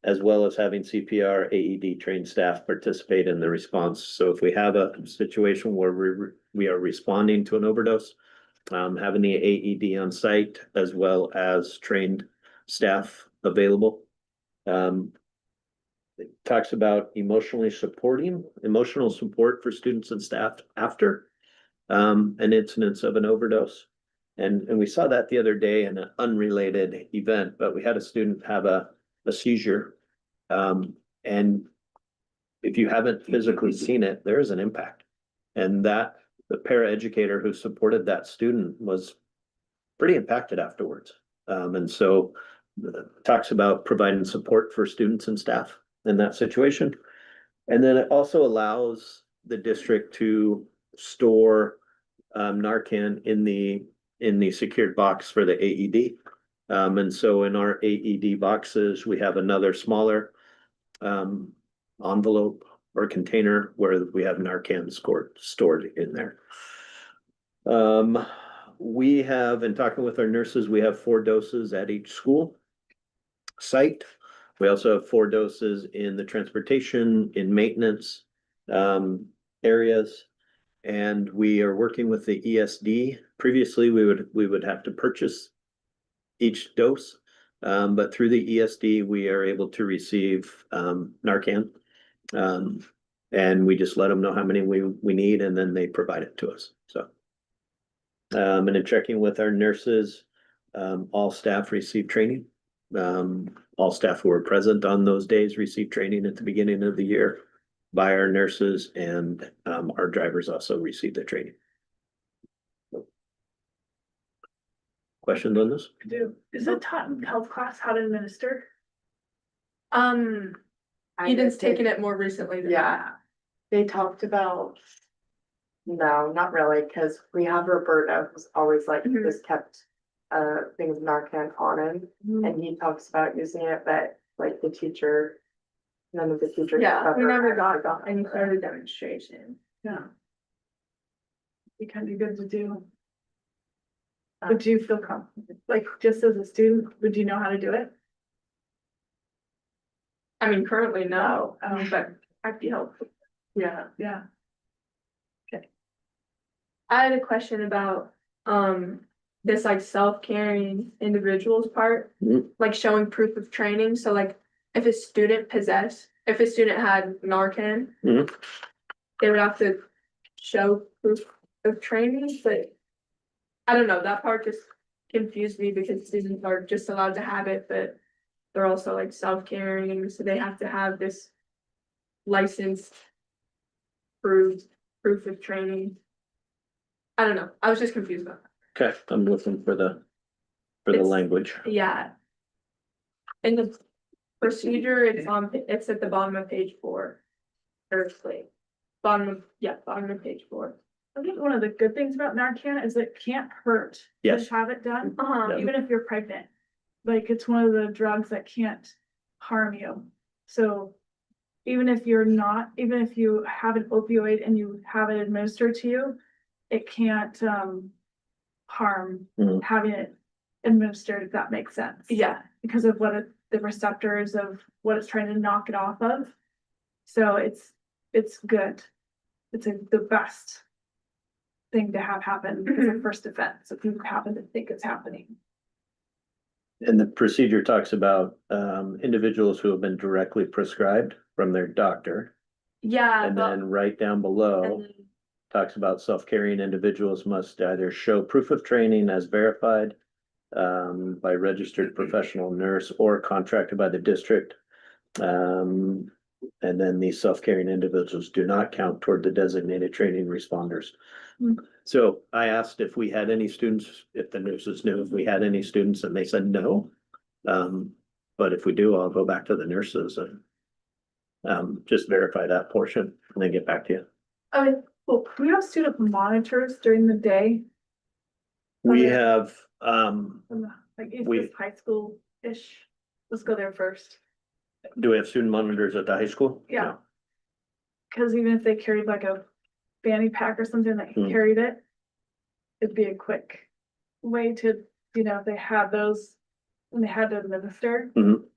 I: as well as having CPR AED trained staff participate in the response. So if we have a situation where we are responding to an overdose, having the AED on site as well as trained staff available. It talks about emotional support for students and staff after an incidence of an overdose. And we saw that the other day in an unrelated event, but we had a student have a seizure. And if you haven't physically seen it, there is an impact. And that the paraeducator who supported that student was pretty impacted afterwards. And so talks about providing support for students and staff in that situation. And then it also allows the district to store Narcan in the secured box for the AED. And so in our AED boxes, we have another smaller envelope or container where we have Narcan stored in there. We have, in talking with our nurses, we have 4 doses at each school site. We also have 4 doses in the transportation, in maintenance areas. And we are working with the ESD. Previously, we would have to purchase each dose. But through the ESD, we are able to receive Narcan. And we just let them know how many we need, and then they provide it to us. So, and in checking with our nurses, all staff receive training. All staff who were present on those days received training at the beginning of the year by our nurses, and our drivers also received the training. Questions on this?
C: Is it taught in health class how to administer?
B: Eden's taken it more recently than
J: Yeah, they talked about, no, not really, because we have Roberta who's always like
C: Mhm.
J: just kept things Narcan on him, and he talks about using it, but like the teacher, none of the teachers.
B: Yeah, we
J: ever
B: never
J: actually
B: got any sort of demonstration.
C: Yeah. It can be good to do. Would you feel comfortable, like, just as a student, would you know how to do it?
B: I mean, currently, no,
C: Oh.
B: but I'd be helpful.
J: Yeah.
C: Yeah.
B: I had a question about, this like self-caring individuals part,
I: Mhm.
B: like showing proof of training. So like, if a student had Narcan,
I: Mhm.
B: they would have to show proof of training, but I don't know, that part just confused me because students are just allowed to have it, but they're also like self-caring, so they have to have this licensed proof of training. I don't know, I was just confused about that.
I: Okay, I'm looking for the
B: It's-
I: language.
B: Yeah. In the procedure, it's at the bottom of page 4. Firstly, bottom of page 4.
C: I think one of the good things about Narcan is it can't hurt.
I: Yes.
C: To have it done,
I: Yeah.
C: even if you're pregnant. Like, it's one of the drugs that can't harm you. So even if you have an opioid and you have it administered to you, it can't harm
I: Mhm.
C: having it administered, if that makes sense.
B: Yeah,
C: Because of the receptors of what it's trying to knock it off of. So it's good. It's the best thing to have happen as a first offense, if you happen to think it's happening.
I: And the procedure talks about individuals who have been directly prescribed from their doctor.
B: yeah,
I: And
B: but
I: then right down
B: and
I: below,
B: then
I: talks about self-carrying individuals must either show proof of training as verified by registered professional nurse or contracted by the district. And then these self-carrying individuals do not count toward the designated training responders.
B: Hmm.
I: So I asked if we had any students, if the nurses knew if we had any students, and they said no. But if we do, I'll go back to the nurses and just verify that portion and then get back to you.
B: Well, we have student monitors during the day,
I: We
B: Okay.
I: have,
B: like if
I: We-
B: it's high school-ish. Let's go there first,
I: do we have student monitors at the high school?
B: Yeah. cause even if they carried like a fanny pack or something that
I: Hmm.
B: carried it. It'd be a quick way to, if they had those, when they had to administer.
I: Mhm.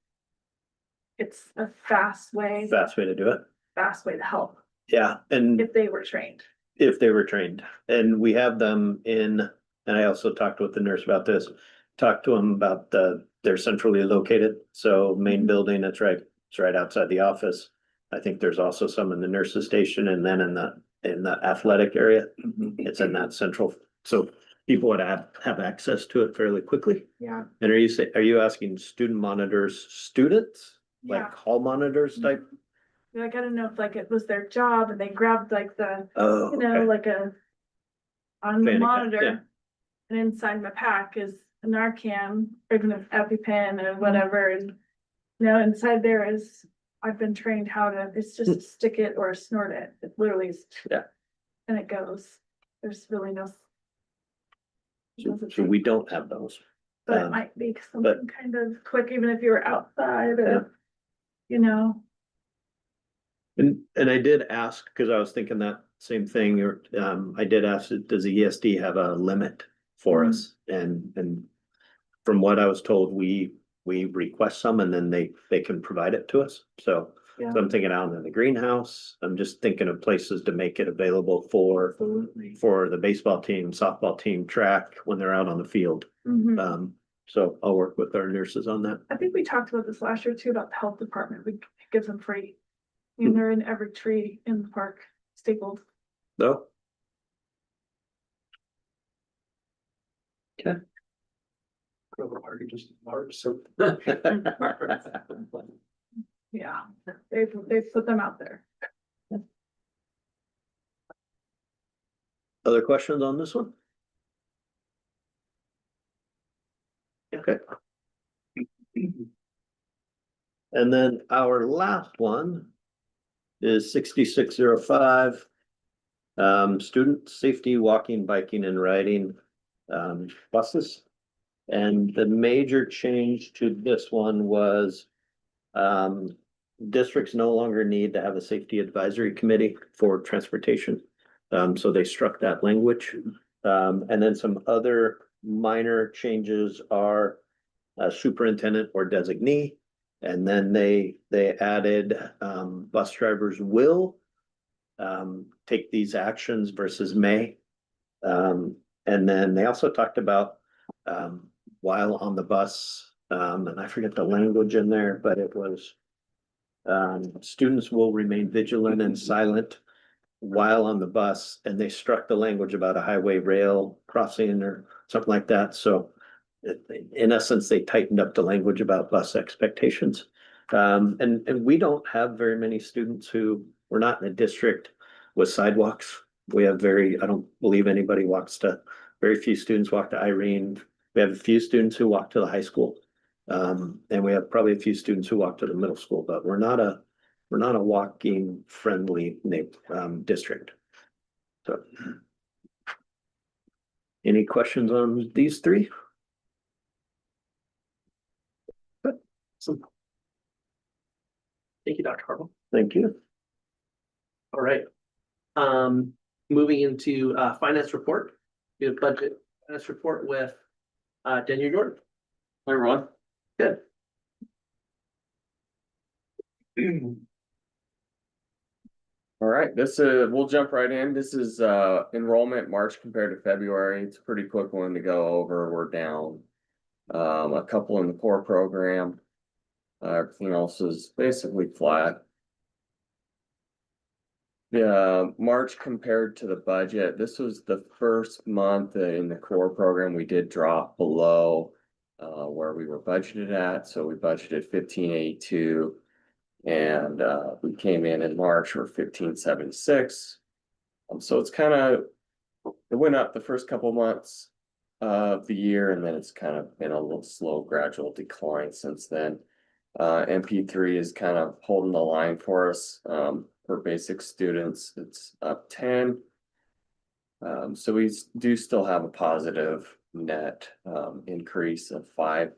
B: It's a fast way
I: Fast way to do it.
B: to help
I: Yeah, and
B: if they were trained.
I: if they were trained, and we have them in, and I also talked with the nurse about this. Talked to them about they're centrally located, so main building, it's right outside the office. I think there's also some in the nurses station and then in the athletic area. It's in that central, so people would have access to it fairly quickly.
B: Yeah.
I: And are you asking student monitors, students? Like
B: Yeah.
I: hall monitors type?
B: Like, I don't know if like it was their job and they grabbed like the,
I: Oh, okay.
B: like on the
I: Fanny pack,
B: monitor.
I: yeah.
B: And inside my pack is a Narcan, or even an EpiPen or whatever, and. Inside there is, I've been trained how to, it's just to stick it or snort it, it literally is.
I: Yeah.
B: And it goes, there's really no.
I: So we don't have those.
B: But it might be
I: but-
B: something kind of quick, even if you were outside or,
I: And I did ask, because I was thinking that same thing, or I did ask, does the ESD have a limit for us? And from what I was told, we request some and then they can provide it to us. So
B: Yeah.
I: I'm thinking out in the greenhouse. I'm just thinking of places to make it available
B: Absolutely.
I: for the baseball team, softball team, track when they're out on the field.
B: Mhm.
I: So I'll work with our nurses on that.
B: I think we talked about this last year too, about the health department, we give them free. And they're in every tree in the park, stapled.
I: No?
A: So.
B: Yeah, they've put them out there.
I: Other questions on this one? Okay. And then our last one is 6605. Student safety, walking, biking and riding buses. And the major change to this one was districts no longer need to have a safety advisory committee for transportation. So they struck that language. And then some other minor changes are superintendent or designee. And then they added bus drivers will take these actions versus may. And then they also talked about while on the bus, and I forget the language in there, but it was students will remain vigilant and silent while on the bus, and they struck the language about a highway rail crossing or something like that. So in essence, they tightened up the language about bus expectations. And we don't have very many students who, we're not in a district with sidewalks. We have I don't believe anybody very few students walk to Irene. We have a few students who walk to the high school. And we have probably a few students who walk to the middle school, but we're not a walking friendly district. So. Any questions on these three?
A: Awesome. Thank you, Dr. Harville.
I: Thank you.
A: All right. Moving into finance report. We have budget finance report with Daniel Jordan.
K: Hi, everyone.
A: Good.
K: All right, we'll jump right in. This is enrollment March compared to February. It's a pretty quick one to go over. We're down a couple in the core program. Everything else is basically flat. Yeah, March compared to the budget, this was the first month in the core program, we did drop below. Where we were budgeted at, so we budgeted 1582. And we came in March for 1576. So it's kind of, it went up the first couple months of the year, and then it's kind of been a little slow gradual decline since then. MP3 is kind of holding the line for us. For basic students, it's up 10. So we do still have a positive net increase of 5.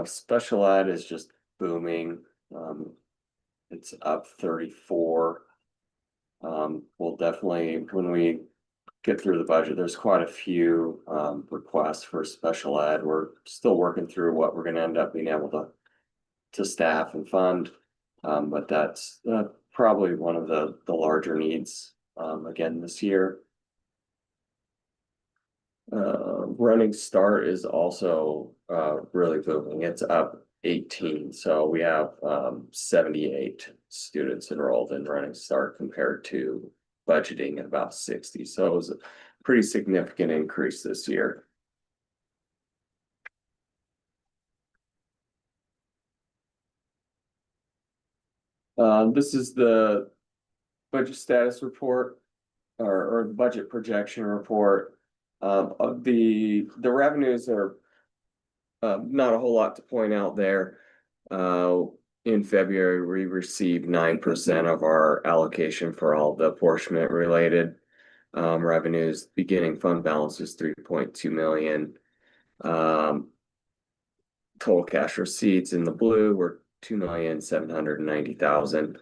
K: Special ed is just booming. It's up 34. We'll definitely, when we get through the budget, there's quite a few requests for special ed. We're still working through what we're gonna end up being able to staff and fund. But that's probably one of the larger needs again this year. Running Start is also really booming. It's up 18, so we have 78 students enrolled in Running Start compared to budgeting at about 60. So it was a pretty significant increase this year. This is the budget status report or budget projection report. The revenues are not a whole lot to point out there. In February, we received 9% of our allocation for all the apportionment related revenues. Beginning fund balance is 3.2 million. Total cash receipts in the blue were 2,790,000.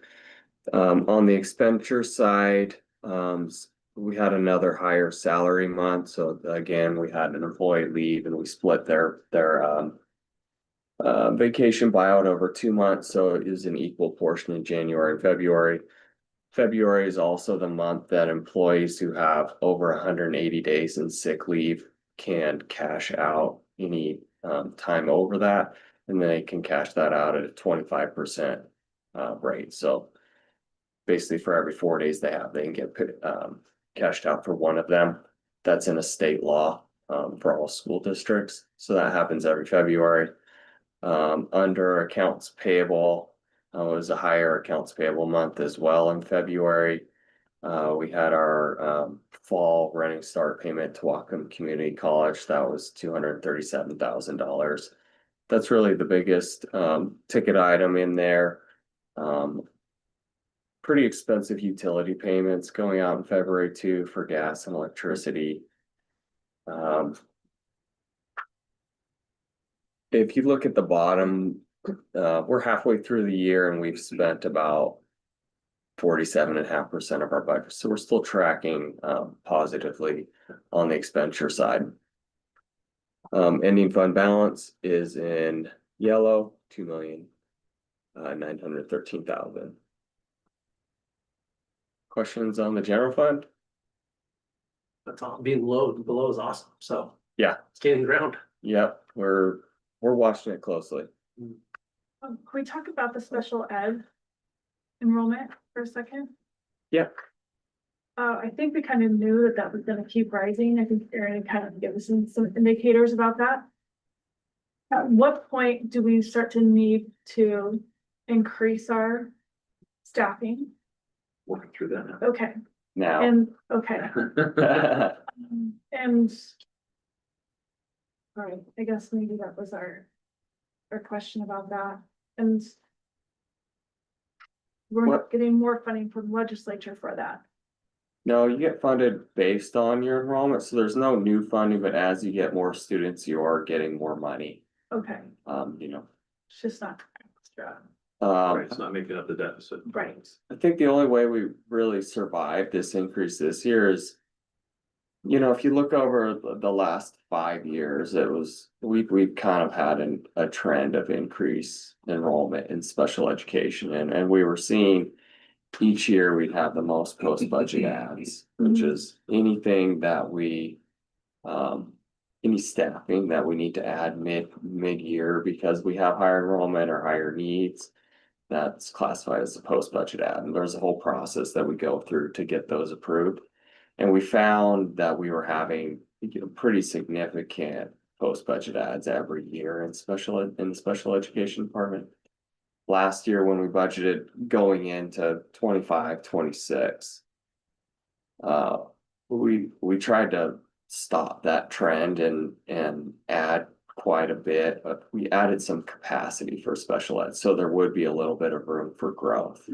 K: On the expenditure side, we had another higher salary month. So again, we had an employee leave and we split their vacation buyout over 2 months. So it is an equal portion in January and February. February is also the month that employees who have over 180 days in sick leave can cash out any time over that, and they can cash that out at a 25% rate. So basically for every 4 days they have, they can get cashed out for one of them. That's in a state law for all school districts. So that happens every February. Under accounts payable, it was a higher accounts payable month as well in February. We had our fall Running Start payment to Whatcom Community College. That was $237,000. That's really the biggest ticket item in there. Pretty expensive utility payments going out in February too for gas and electricity. If you look at the bottom, we're halfway through the year and we've spent about 47.5% of our budget. So we're still tracking positively on the expenditure side. Ending fund balance is in yellow, 2,913,000. Questions on the general fund?
A: That's all, being low below is awesome, so.
K: Yeah.
A: It's gaining ground.
K: Yep, we're watching it closely.
C: Can we talk about the special ed enrollment for a second?
K: Yeah.
C: I think we kind of knew that was gonna keep rising. I think Erin kind of gave us some indicators about that. At what point do we start to need to increase our staffing?
D: Working through that now.
C: Okay,
K: Now.
C: and, okay, and. All right, I guess maybe that was our question about that, and. We're not getting more funding from legislature for that.
K: No, you get funded based on your enrollment, so there's no new funding, but as you get more students, you are getting more money.
C: Okay, it's just not extra,
D: Right, it's not making up the deficit.
C: right?
K: I think the only way we really survived this increase this year is, if you look over the last 5 years, we've kind of had a trend of increase enrollment in special education, and we were seeing each year we'd have the most post-budget ads, which is anything that we any staffing that we need to add mid-year because we have higher enrollment or higher needs. that's classified as a post-budget ad, and there's a whole process that we go through to get those approved. And we found that we were having, pretty significant post-budget ads every year in the special education department. Last year, when we budgeted going into 25, 26. We tried to stop that trend and add quite a bit, but we added some capacity for special ed, so there would be a little bit of room for growth.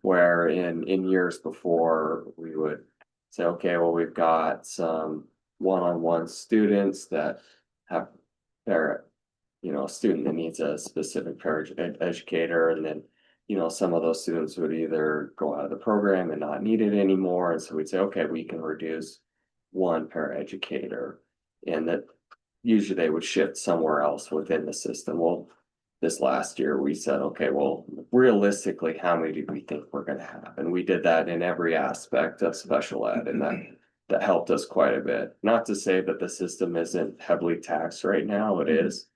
K: Where in years before, we would say, okay, well, we've got some one-on-one students that have their, a student that needs a specific educator, and then, some of those students would either go out of the program and not need it anymore, and so we'd say, okay, we can reduce one paraeducator, and that usually they would shift somewhere else within the system. Well, this last year, we said, okay, well, realistically, how many do we think we're gonna have? And we did that in every aspect of special ed, and that helped us quite a bit. Not to say that the system isn't heavily taxed right now, it is.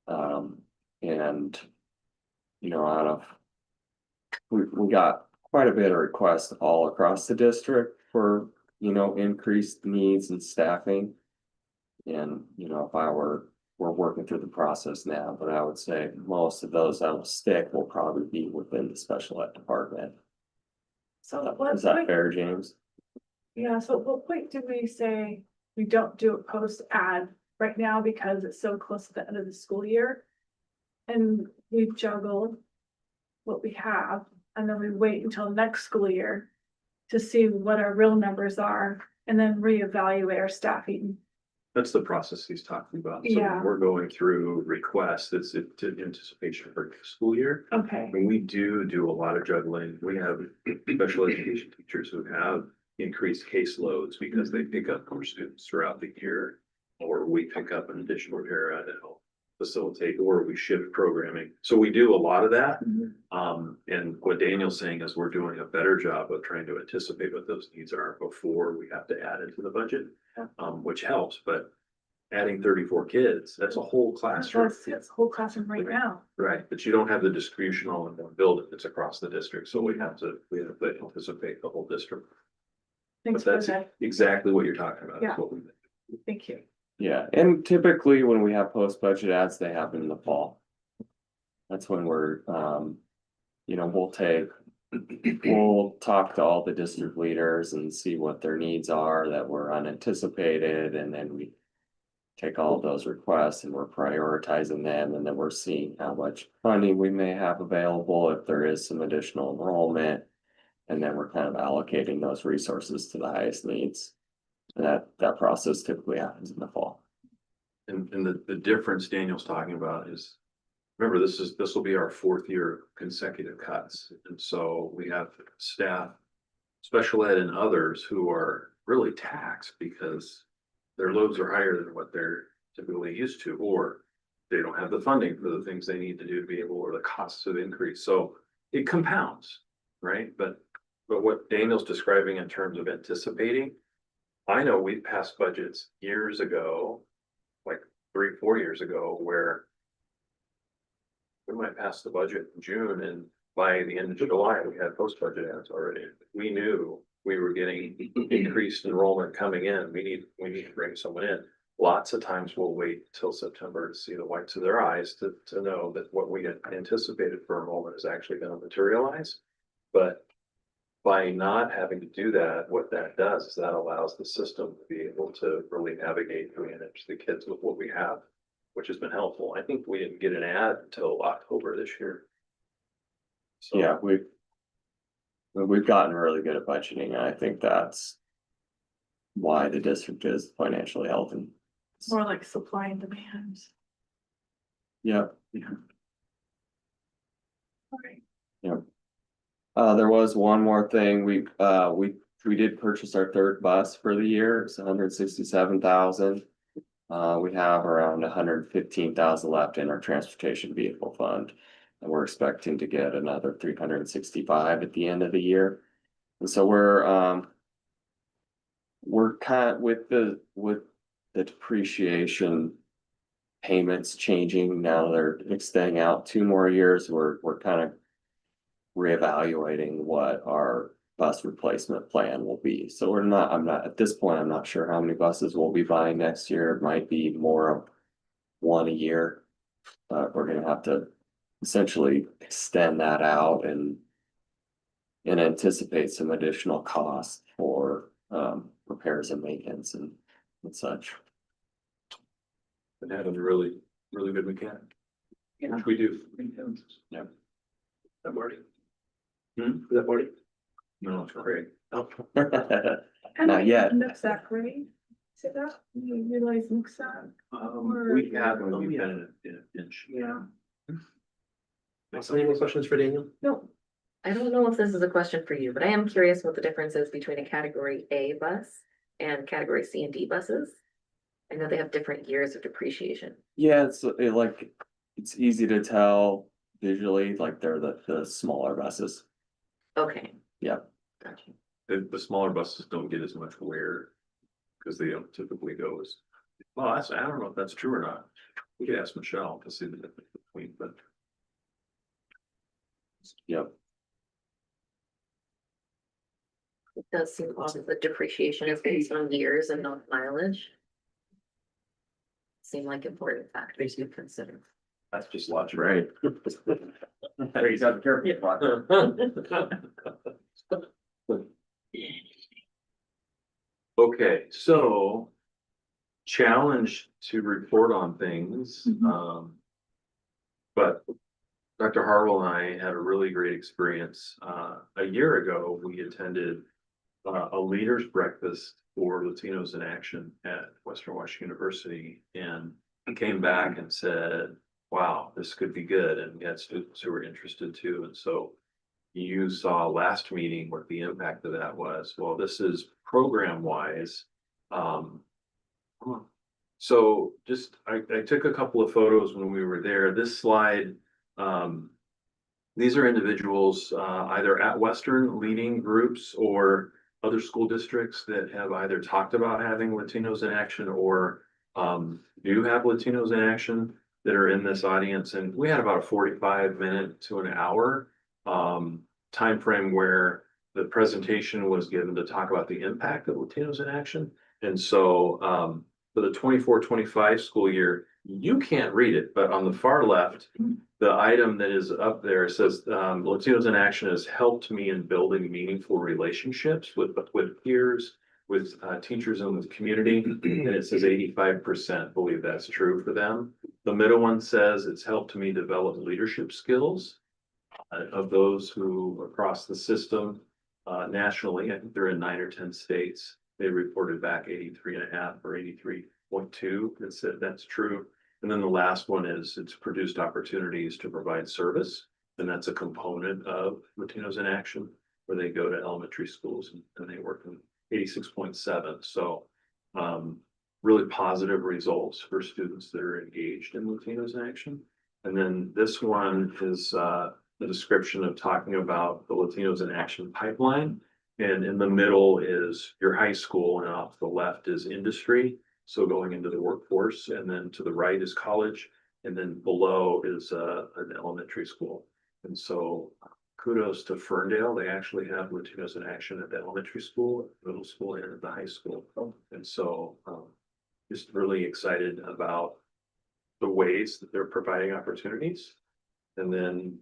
K: And, out of, we got quite a bit of requests all across the district for, increased needs and staffing. And, if we're working through the process now, but I would say most of those that will stick will probably be within the special ed department.
C: So what
K: Is that
C: point,
K: fair, James?
C: yeah, so at what point do we say we don't do a post ad right now because it's so close to the end of the school year? And we juggle what we have, and then we wait until next school year to see what our real numbers are, and then reevaluate our staffing.
D: That's the process he's talking about. So
C: Yeah.
D: when we're going through requests, it's in anticipation for next school year.
C: Okay,
D: When we do a lot of juggling, we have special education teachers who have increased caseloads because they pick up more students throughout the year. Or we pick up an additional para to help facilitate, or we shift programming. So we do a lot of that. And what Daniel's saying is we're doing a better job of trying to anticipate what those needs are before we have to add it to the budget, which helps, but adding 34 kids, that's a whole classroom.
C: that's a whole classroom right now.
D: Right, but you don't have the distribution all in one building, it's across the district, so we have to anticipate the whole district.
C: Thanks
D: But
C: for
D: that's
C: that,
D: exactly what you're talking about,
C: Yeah.
D: is what we.
C: thank you.
K: Yeah, and typically when we have post-budget ads, they happen in the fall. That's when we're, we'll talk to all the district leaders and see what their needs are that were unanticipated, and then we take all of those requests and we're prioritizing them, and then we're seeing how much funding we may have available, if there is some additional enrollment. And then we're kind of allocating those resources to the highest needs. And that process typically happens in the fall.
D: And the difference Daniel's talking about is, remember, this will be our 4th year of consecutive cuts. And so we have staff, special ed and others who are really taxed because their loads are higher than what they're typically used to, or they don't have the funding for the things they need to do to be able, or the costs have increased. So it compounds, right? But what Daniel's describing in terms of anticipating, I know we passed budgets years ago, like 3-4 years ago, where we might pass the budget in June, and by the end of July, we had post-budget ads already. We knew we were getting increased enrollment coming in. We need to bring someone in. Lots of times we'll wait till September to see the whites of their eyes to know that what we had anticipated for enrollment is actually going to materialize. But by not having to do that, what that does is that allows the system to be able to really navigate and manage the kids with what we have, which has been helpful. I think we didn't get an ad until October this year. So,
K: Yeah, we've gotten really good at budgeting, and I think that's why the district is financially healthy.
C: More like supply and demand.
K: Yeah.
C: Alright.
K: There was one more thing, we did purchase our 3rd bus for the year, it's 167,000. We have around 115,000 left in our transportation vehicle fund. And we're expecting to get another 365 at the end of the year. And so we're kind of with the depreciation payments changing now, they're extending out 2 more years. We're kind of reevaluating what our bus replacement plan will be. So I'm not, at this point, I'm not sure how many buses we'll be buying next year. It might be more of one a year. We're gonna have to essentially extend that out and anticipate some additional costs for repairs and maintenance and such.
D: And having a really, really good mechanic. Which we do. Yeah.
A: That Marty?
D: Hmm?
A: Is that Marty?
D: No, it's great.
A: Oh,
K: Not yet.
B: Nuxack, right? Say that, you utilize Nuxack,
D: We have, when we've been in a pinch.
B: yeah.
A: any more questions for Daniel?
B: No,
L: I don't know if this is a question for you, but I am curious what the difference is between a category A bus and category C and D buses. I know they have different years of depreciation.
K: Yeah, it's easy to tell visually, like they're the smaller buses.
L: Okay.
K: Yeah.
L: Gotcha.
D: The smaller buses don't get as much wear. Cause they don't typically go as, well, I don't know if that's true or not. We could ask Michelle to see the difference between, but.
K: Yep.
L: It does seem odd that the depreciation is based on years and not mileage. Seem like important factors to consider.
D: That's just logic.
K: Right.
E: You got to be careful about that.
D: Okay, so. Challenge to report on things, but. Dr. Harwell and I had a really great experience. A year ago, we attended. A leaders breakfast for Latinos in Action at Western Washington University and came back and said, wow, this could be good. And we had students who were interested too. And so you saw last meeting what the impact of that was. Well, this is program wise. So just, I took a couple of photos when we were there. This slide, these are individuals either at Western leading groups or other school districts that have either talked about having Latinos in Action or do have Latinos in Action that are in this audience. And we had about a 45-minute to an hour time frame where the presentation was given to talk about the impact of Latinos in Action. And so for the 24-25 school year, you can't read it, but on the far left, the item that is up there says Latinos in Action has helped me in building meaningful relationships with peers, with teachers and with community. And it says 85% believe that's true for them. The middle one says it's helped me develop leadership skills of those who across the system nationally. I think they're in 9 or 10 states. They reported back 83.5 or 83.2 that said that's true. And then the last one is it's produced opportunities to provide service. And that's a component of Latinos in Action where they go to elementary schools and they work in 86.7. So really positive results for students that are engaged in Latinos in Action. And then this one is the description of talking about the Latinos in Action pipeline. And in the middle is your high school and off the left is industry. So going into the workforce, and then to the right is college, and then below is an elementary school. And so kudos to Ferndale. They actually have Latinos in Action at the elementary school, middle school, and at the high school. And so just really excited about the ways that they're providing opportunities. And then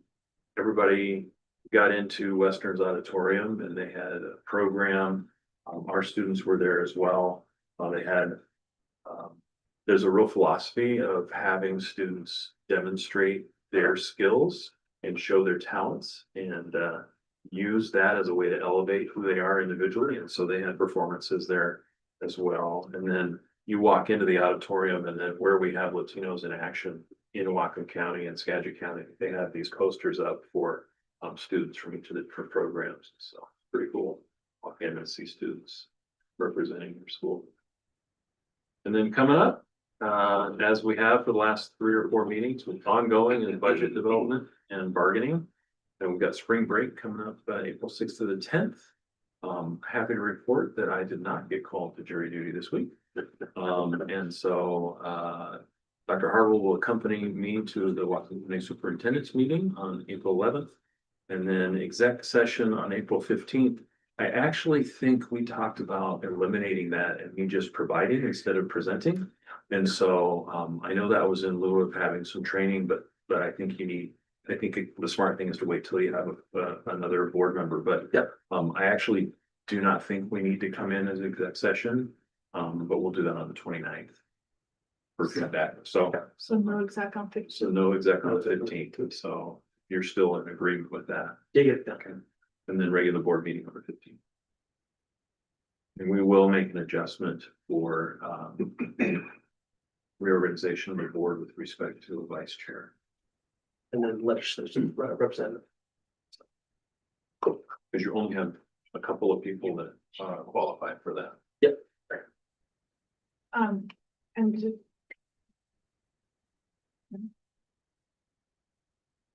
D: everybody got into Western's auditorium and they had a program. Our students were there as well. They had there's a real philosophy of having students demonstrate their skills and show their talents and use that as a way to elevate who they are individually. And so they had performances there as well. And then you walk into the auditorium and then where we have Latinos in Action in Whatcom County and Skagit County, they have these posters up for students from each of the different programs. So pretty cool. Walk in and see students representing their school. And then coming up, as we have for the last 3 or 4 meetings with ongoing and budget development and bargaining. And we've got spring break coming up April 6th to the 10th. Happy to report that I did not get called to jury duty this week. And so Dr. Harwell will accompany me to the Washington County Superintendent's meeting on April 11th. And then exec session on April 15th. I actually think we talked about eliminating that and me just providing instead of presenting. And so, I know that was in lieu of having some training, but I think the smart thing is to wait till you have another board member, but.
A: Yep.
D: I actually do not think we need to come in as exec session, but we'll do that on the 29th. For feedback, so
C: no exact on
D: so no exec on the 15th, so you're still in agreement with that.
A: Yeah,
D: Okay, and then regular board meeting on the 15th. And we will make an adjustment for reorganization of the board with respect to a vice chair.
A: and then legislation representative.
D: Cool, because you only have a couple of people that qualify for that.
C: And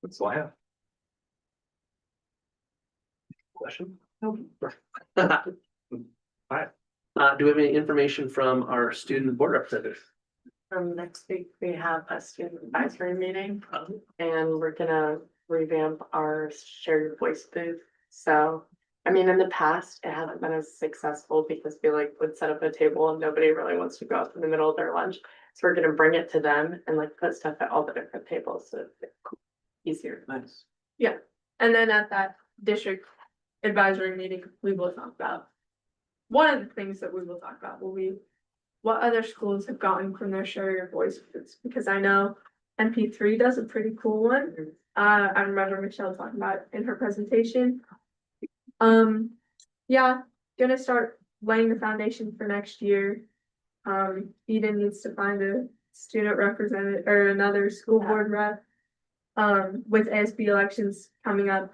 D: That's all I have.
A: Question?
C: Nope.
A: Alright, do we have any information from our student board representative?
J: Next week, we have a student advisory meeting and we're gonna revamp our shared voice booth. So, I mean, in the past, it hasn't been as successful because we like would set up a table and nobody really wants to go out in the middle of their lunch. So we're gonna bring it to them and like put stuff at all the different tables, so it's easier.
A: Nice.
B: And then at that district advisory meeting, we will talk about. One of the things that we will talk about will be what other schools have gotten from their share your voice booths, because I know MP3 does a pretty cool one. I remember Michelle talking about it in her presentation. Yeah, gonna start laying the foundation for next year. Eden needs to find a student representative or another school board rep. With ASB elections coming up.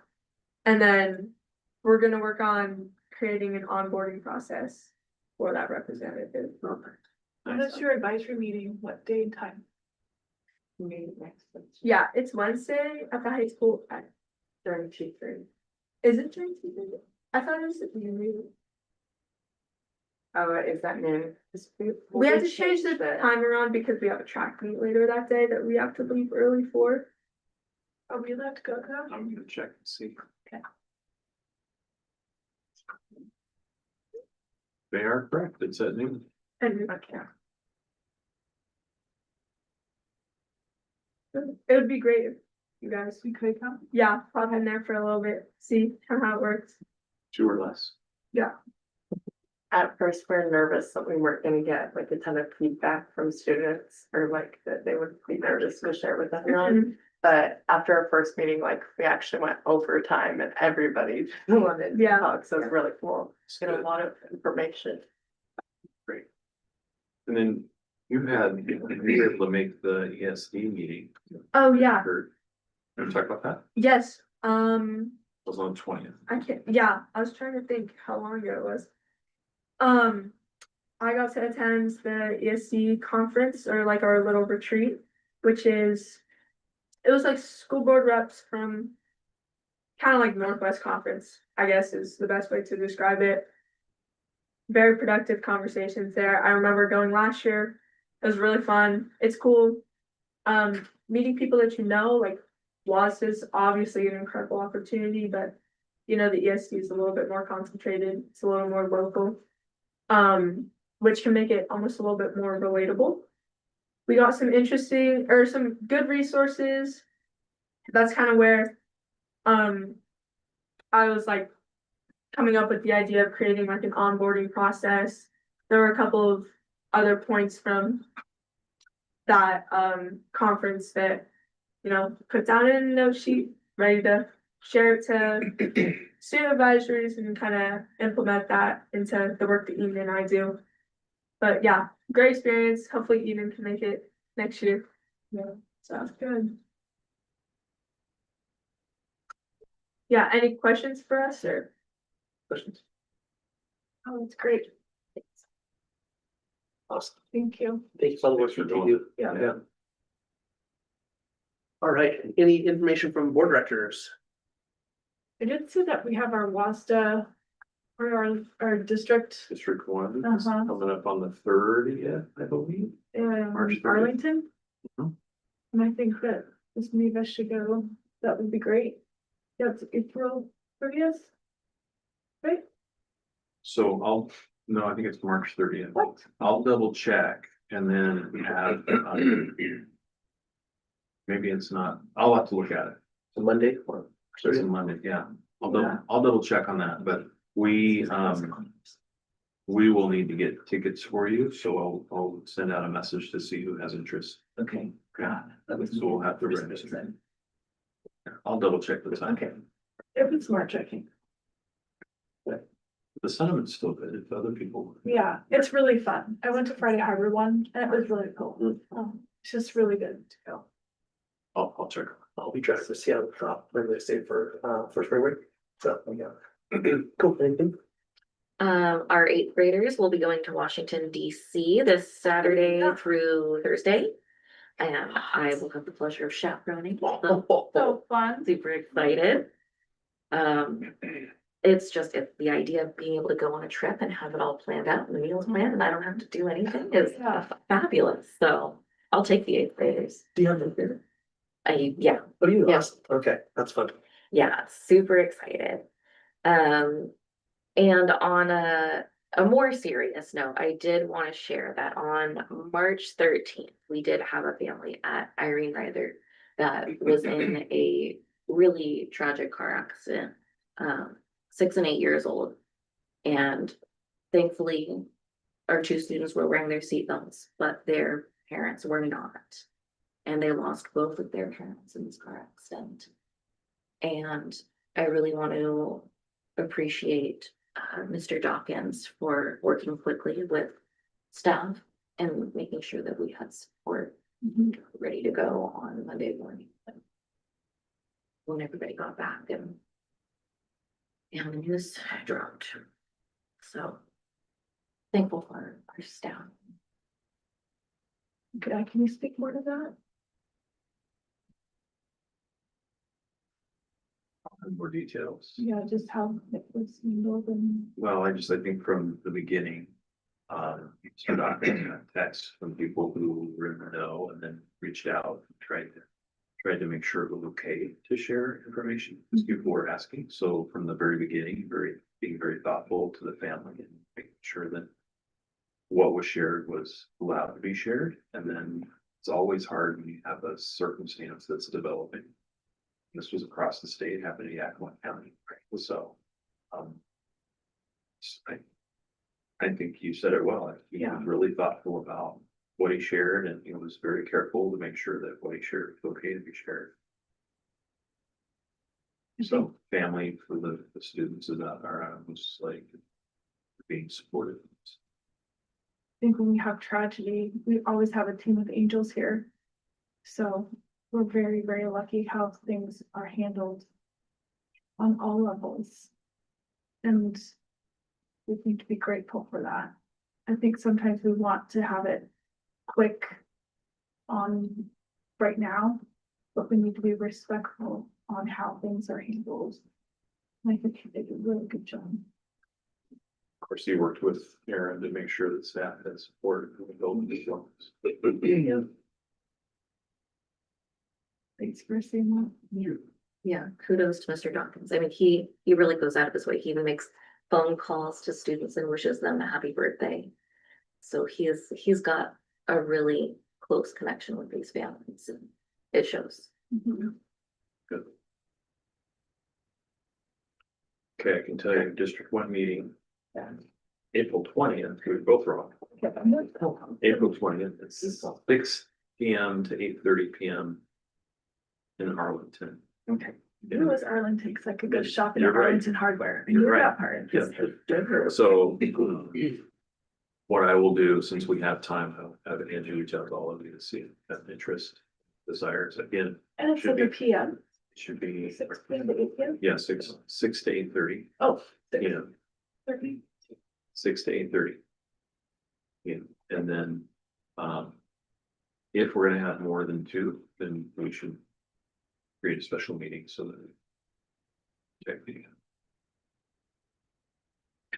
B: And then we're gonna work on creating an onboarding process for that representative.
C: that's your advisory meeting, what day and time?
J: Maybe next week
B: Yeah, it's Wednesday at the high school.
J: during T3.
B: Is it during Tuesday? I thought it was at noon.
J: Oh, is that noon?
B: We had to change the time around because we have a track meet later that day that we have to leave early for.
C: Are we allowed to go now?
D: I'm gonna check and see.
C: Okay.
D: They are correct, it's at noon.
B: And it would be great if you guys,
C: We could come.
B: yeah, pop in there for a little bit, see how it works.
D: 2 or less.
J: At first, we're nervous that we weren't gonna get like a ton of feedback from students or like that they would be nervous to share with everyone. But after our first meeting, like we actually went overtime and everybody wanted to
B: Yeah.
J: talk, so it's really cool.
D: It's
J: Get a
D: good.
J: lot of information.
D: Great. And then you were able to make the ESD meeting.
B: Oh, yeah,
D: Heard. You want to talk about that?
B: yes,
D: It was on 20th.
B: I can't, yeah, I was trying to think how long ago it was. I got to attend the ESC conference or like our little retreat, which is, it was like school board reps from kind of like Northwest Conference, I guess is the best way to describe it. Very productive conversations there. I remember going last year. It was really fun. It's cool. Meeting people that you know, like WAS is obviously an incredible opportunity, but you know, the ESC is a little bit more concentrated. It's a little more local. Which can make it almost a little bit more relatable. We got some interesting or some good resources. That's kind of where I was like coming up with the idea of creating like an onboarding process. There were a couple of other points from that conference that, you know, put down in a note sheet, ready to share it to student advisories and kind of implement that into the work that Eden and I do. But yeah, great experience. Hopefully Eden can make it next year. Yeah, sounds good. Yeah, any questions for us or?
A: Questions?
C: Oh, it's great.
A: Awesome.
C: Thank you.
A: Thank you for the work that you do.
C: Yeah.
A: All right, any information from board directors?
C: I did see that we have our WASDA or our district
D: District 1 is
C: Uh-huh.
D: coming up on the 30th, I believe.
C: in
D: March 30th.
C: Arlington.
D: Mhm.
C: And I think that Ms. Neva should go. That would be great. That's April 30th. Right?
D: So no, I think it's March 30th. I'll double check and then have, maybe it's not, I'll have to look at it.
A: So Monday or
D: It's a Monday, yeah. I'll double check on that, but we will need to get tickets for you, so I'll send out a message to see who has interest.
A: Okay.
D: Yeah, so we'll have to register. I'll double check the time.
C: Okay. If it's March, I think.
D: The sentiment's still good if other people.
C: Yeah, it's really fun. I went to Friday Harbor one and it was really cool. It's just really good to go.
D: I'll check.
A: I'll be trying to see how the top when they stay for spring break. So, yeah. Cool, anything?
L: Our eighth graders will be going to Washington DC this Saturday through Thursday. And I will have the pleasure of chaperoning. them.
C: So fun.
L: Super excited. It's just the idea of being able to go on a trip and have it all planned out and the meals planned and I don't have to do anything is fabulous. So I'll take the eighth graders.
A: Do you have them here?
L: Yeah,
A: Oh, you?
L: Yeah.
A: Awesome. Okay, that's fun.
L: yeah, super excited. And on a more serious note, I did want to share that on March 13th, we did have a family at Irene Ryder that was in a really tragic car accident, 6 and 8 years old. And thankfully, our 2 students were wearing their seatbelts, but their parents were not. And they lost both of their parents in this car accident. And I really want to appreciate Mr. Dawkins for working quickly with staff and making sure that we had support ready to go on Monday morning. When everybody got back and the news dropped. So thankful for our staff.
C: Okay, can you speak more to that?
D: More details.
C: Yeah, just how it was handled and.
D: Well, I think from the beginning, Mr. Doctor got texts from people who were in the know and then reached out, and tried to make sure it was okay to share information because people were asking. So from the very beginning, being very thoughtful to the family and making sure that what was shared was allowed to be shared. And then it's always hard when you have a circumstance that's developing. This was across the state, happening in Yakima County, right? So, I think you said it well. He was really thoughtful about what he shared, and he was very careful to make sure that what he shared was okay to be shared. So, family for the students is not our was like being supportive.
C: I think when we have tragedy, we always have a team of angels here. So we're very, very lucky how things are handled on all levels. And we need to be grateful for that. I think sometimes we want to have it quick on right now, but we need to be respectful on how things are handled. And I think he did a really good job.
D: Of course, he worked with Aaron to make sure that staff had support in building these films.
C: Thanks for saying that.
L: Yeah, kudos to Mr. Dawkins. I mean, he really goes out of his way. He even makes phone calls to students and wishes them a happy birthday. So he's got a really close connection with these families and it shows.
D: Good. Okay, I can tell you, District 1 meeting, April 20th, we were both wrong. April 20th, it's 6 p.m. to 8:30 p.m. in Arlington.
C: Okay. It was Arlington, cause I could go shopping
D: You're
C: at
D: right.
C: Arlington Hardware. I
D: You're
C: knew
D: right.
C: that part.
D: Yeah. So what I will do, since we have time, I'll have Angie reach out to all of you to see if you have interest, desires. Again,
C: And it's
D: Should
C: like a
D: be.
C: PM,
D: it should be,
C: 6 PM to 8 PM.
D: yeah, 6 to 8:30,
C: Oh,
D: you know,
C: 6:30.
D: 6 to 8:30. Yeah, and then, if we're gonna have more than 2, then we should create a special meeting so that. Check the.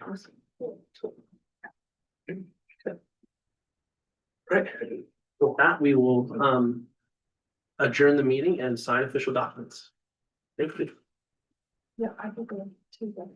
L: Awesome.
A: Right. With that, we will adjourn the meeting and sign official documents. Thank you.
B: Yeah, I could go to that.